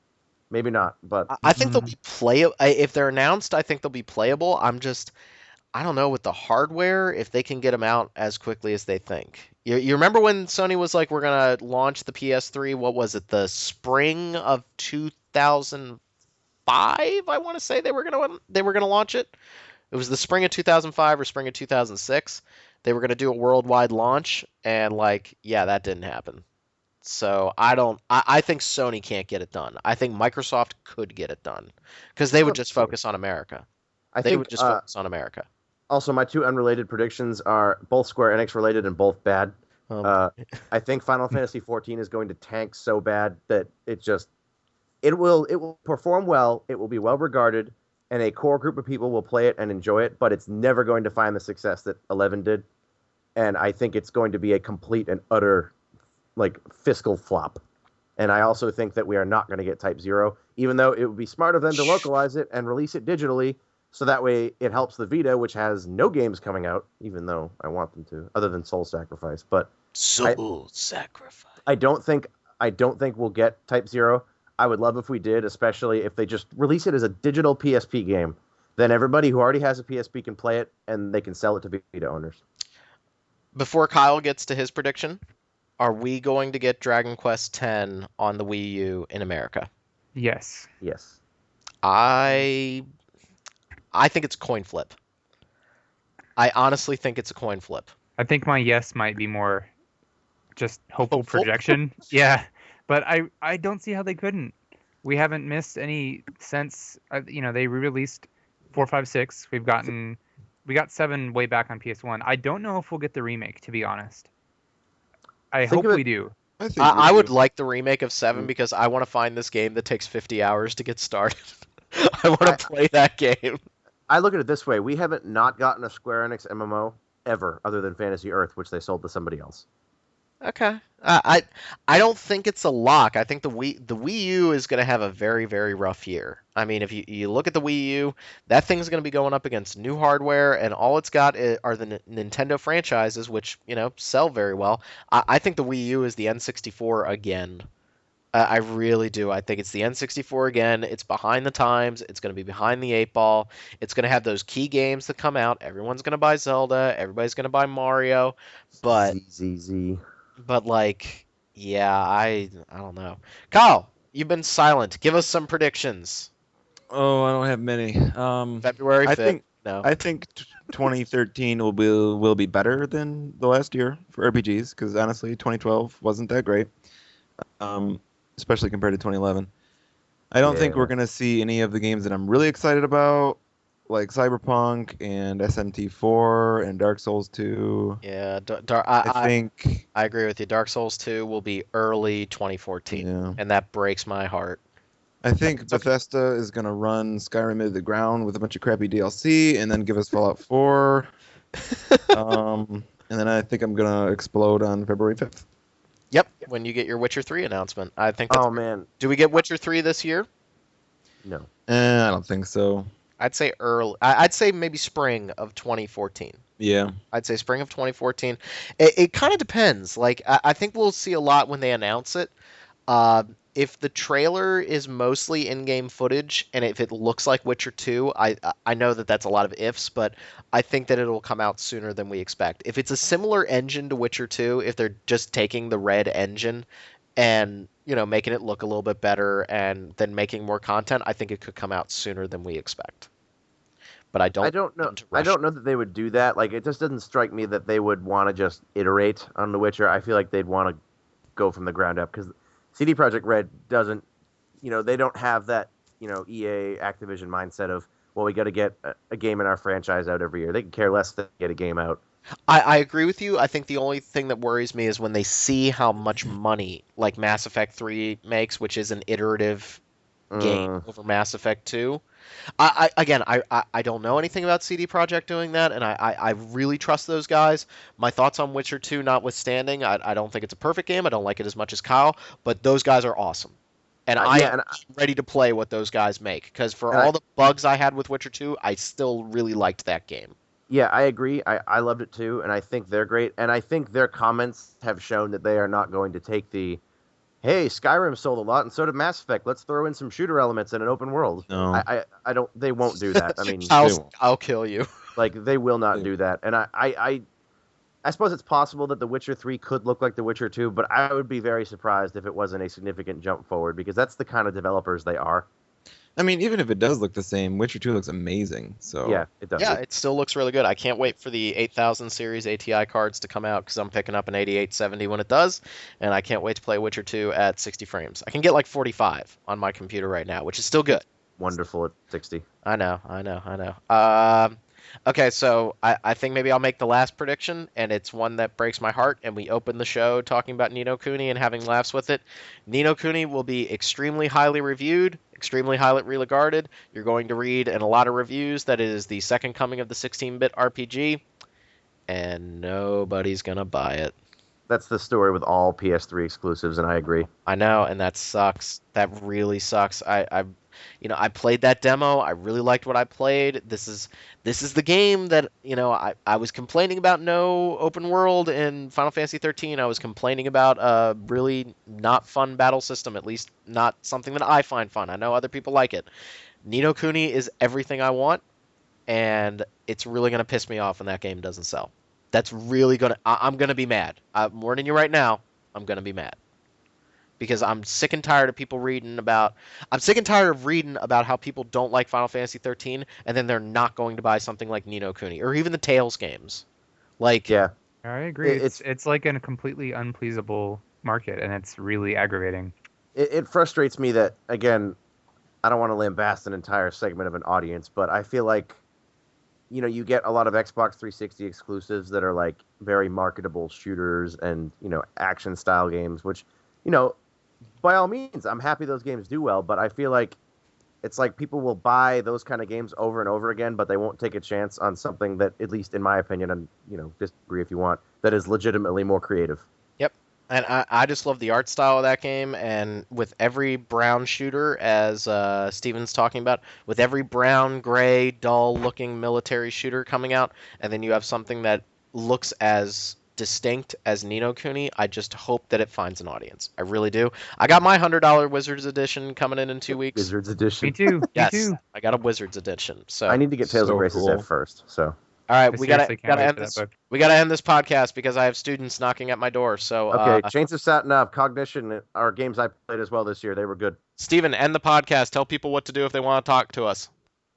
Maybe not, but I think they'll be playable. If they're announced, I think they'll be playable. I don't know with the hardware if they can get them out as quickly as they think. You remember when Sony was like, we're going to launch the PS3, what was it, the spring of 2005? I want to say they were going to launch it. It was the spring of 2005 or spring of 2006. They were going to do a worldwide launch, and that didn't happen. So I think Sony can't get it done. I think Microsoft could get it done because they would just focus on America. They would just focus on America. Also, my two unrelated predictions are both Square Enix related and both bad. I think Final Fantasy XIV is going to tank so bad that it will perform well. It will be well regarded. and a core group of people will play it and enjoy it, but it's never going to find the success that 11 did. And I think it's going to be a complete and utter fiscal flop. And I also think that we are not going to get Type 0, even though it would be smart of them to localize it and release it digitally, so that way it helps the Vita, which has no games coming out, even though I want them to, other than Soul Sacrifice. But Sacrifice. I don't think we'll get Type 0. I would love if we did, especially if they just release it as a digital PSP game. Then everybody who already has a PSP can play it, and they can sell it to Vita owners. Before Kyle gets to his prediction, are we going to get Dragon Quest X on the Wii U in America? Yes. Yes. I think it's a coin flip. I honestly think it's a coin flip. I think my yes might be more just hopeful Hopeful? projection. Yeah, but I don't see how they couldn't. We haven't missed any since they re-released 4, 5, 6. We got 7 way back on PS1. I don't know if we'll get the remake, to be honest. I Think hope of it- we do. I think I we would do. like the remake of 7 because I want to find this game that takes 50 hours to get started. I want to play that game. I look at it this way: we haven't not gotten a Square Enix MMO ever, other than Fantasy Earth, which they sold to somebody else. Okay. I don't think it's a lock. I think the Wii U is going to have a very, very rough year. I mean, if you look at the Wii U, that thing's going to be going up against new hardware, and all it's got are the Nintendo franchises, which sell very well. I think the Wii U is the N64 again. I really do. I think it's the N64 again. It's behind the times. It's going to be behind the 8 ball. It's going to have those key games that come out. Everyone's going to buy Zelda. Everybody's going to buy Mario. But ZZZ. yeah, I don't know. Kyle, you've been silent. Give us some predictions. Oh, I don't have many. February 5th. I think No. I think 2013 will be better than the last year for RPGs, because honestly, 2012 wasn't that great, especially compared to 2011. I don't think Yeah. we're gonna see any of the games that I'm really excited about, like Cyberpunk and SMT4 and Dark Souls 2. Yeah, I think, I agree with you. Dark Souls 2 will be early 2014, yeah, and that breaks my heart. I think It's okay. Bethesda is gonna run Skyrim into the ground with a bunch of crappy DLC, and then give us Fallout 4. And then I think I'm gonna explode on February 5th. Yep, when you get your Witcher 3 announcement. I think that's Oh man, Do we get Witcher 3 this year? no. I don't think so. I'd say early. I'd say maybe spring of 2014. Yeah. I'd say spring of 2014. It kind of depends. Like I think we'll see a lot when they announce it. If the trailer is mostly in-game footage, and if it looks like Witcher 2, I know that that's a lot of ifs, but I think that it'll come out sooner than we expect. If it's a similar engine to Witcher 2, if they're just taking the red engine and making it look a little bit better and then making more content, I think it could come out sooner than we expect. But I don't know. want to I rush don't know that they would do that. Like, it just doesn't strike me that they would want to just iterate on The Witcher. I feel like they'd want to go from the ground up, because CD Projekt Red doesn't. They don't have that EA Activision mindset of, well, we got to get a game in our franchise out every year. They can care less to get a game out. I agree with you. I think the only thing that worries me is when they see how much money like Mass Effect 3 makes, which is an iterative game over Mass Effect 2. I don't know anything about CD Projekt doing that, and I really trust those guys. My thoughts on Witcher 2 notwithstanding, I don't think it's a perfect game. I don't like it as much as Kyle, but those guys are awesome. And I'm ready to play what those guys make, because for all the bugs I had with Witcher 2, I still really liked that game. Yeah, I agree. I loved it too, and I think they're great. And I think their comments have shown that they are not going to take the, hey, Skyrim sold a lot, and so did Mass Effect. Let's throw in some shooter elements in an open world. No. I don't. They won't do that. I mean, I'll kill you. Like, they will not do that. And I suppose it's possible that The Witcher 3 could look like The Witcher 2, but I would be very surprised if it wasn't a significant jump forward, because that's the kind of developers they are. I mean, even if it does look the same, Witcher 2 looks amazing. So Yeah, it does. Yeah, it still looks really good. I can't wait for the 8000 series ATI cards to come out, because I'm picking up an 8870 when it does, and I can't wait to play Witcher 2 at 60 frames. I can get like 45 on my computer right now, which is still good. Wonderful at 60. I know. Okay, so I think maybe I'll make the last prediction, and it's one that breaks my heart, and we open the show talking about Ni no Kuni and having laughs with it. Ni no Kuni will be extremely highly reviewed, extremely highly regarded. You're going to read in a lot of reviews that it is the second coming of the 16-bit RPG, and nobody's gonna buy it. That's the story with all PS3 exclusives, and I agree. I know, and that sucks. That really sucks. I played that demo. I really liked what I played. This is the game that I was complaining about no open world in Final Fantasy 13. I was complaining about a really not fun battle system, at least not something that I find fun. I know other people like it. Ni no Kuni is everything I want, and it's really gonna piss me off when that game doesn't sell. That's really I'm gonna be mad. I'm warning you right now. I'm gonna be mad because I'm sick and tired of people reading about. I'm sick and tired of reading about how people don't like Final Fantasy 13, and then they're not going to buy something like Ni no Kuni or even the Tales games. Like, Yeah, I agree. It's like in a completely unpleasable market, and it's really aggravating. it frustrates me that, again, I don't want to lambast an entire segment of an audience, but I feel like, you get a lot of Xbox 360 exclusives that are like very marketable shooters and, action style games, which, by all means, I'm happy those games do well, but I feel like it's like people will buy those kind of games over and over again, but they won't take a chance on something that, at least in my opinion, and, disagree if you want, that is legitimately more creative. and I just love the art style of that game. And with every brown shooter, as Steven's talking about, with every brown, gray, dull-looking military shooter coming out, and then you have something that looks as distinct as Ni no Kuni, I just hope that it finds an audience. I really do. I got my $100 Wizards edition coming in 2 weeks. Wizards Edition. Me too. Yes, Me too. I got a Wizards edition. So I need to get Tales So of Grace's cool. F first, so. all right, I we gotta seriously can't wait end for this. that book. We gotta end this podcast because I have students knocking at my door. So Okay, Chains of Satanav, Cognition are games I played as well this year. They were good. Steven, end the podcast. Tell people what to do if they want to talk to us.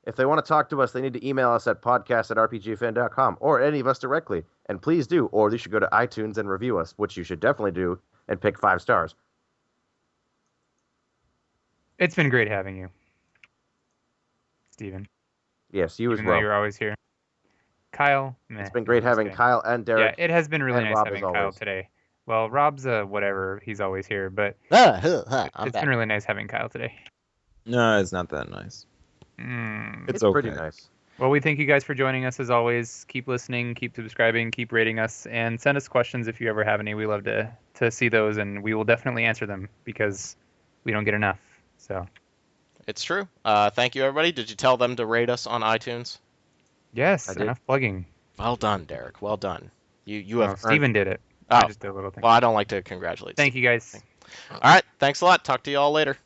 If they want to talk to us, they need to email us at podcast@rpgfan.com or any of us directly. And please do, or they should go to iTunes and review us, which you should definitely do, and pick 5 stars. It's been great having you, Steven. Yes, you as Even though well. you're always here. Kyle, meh, It's been great I'm just having kidding. Kyle and Derek. Yeah, it has been really and nice Rob, having as Kyle always. today. Well, Rob's whatever. He's always here, but I'm it's back. been really nice having Kyle today. No, it's not that nice. It's okay. pretty nice. Well, we thank you guys for joining us as always. Keep listening, keep subscribing, keep rating us, and send us questions if you ever have any. We love to see those, and we will definitely answer them because we don't get enough. So It's true. Thank you, everybody. Did you tell them to rate us on iTunes? yes, I did. enough plugging. Well done, Derek. Well done. You Oh, have. Steven did it. Oh. I just did a little thing. Well, I don't like to congratulate. Thank you guys. All right. Thanks a lot. Talk to you all later.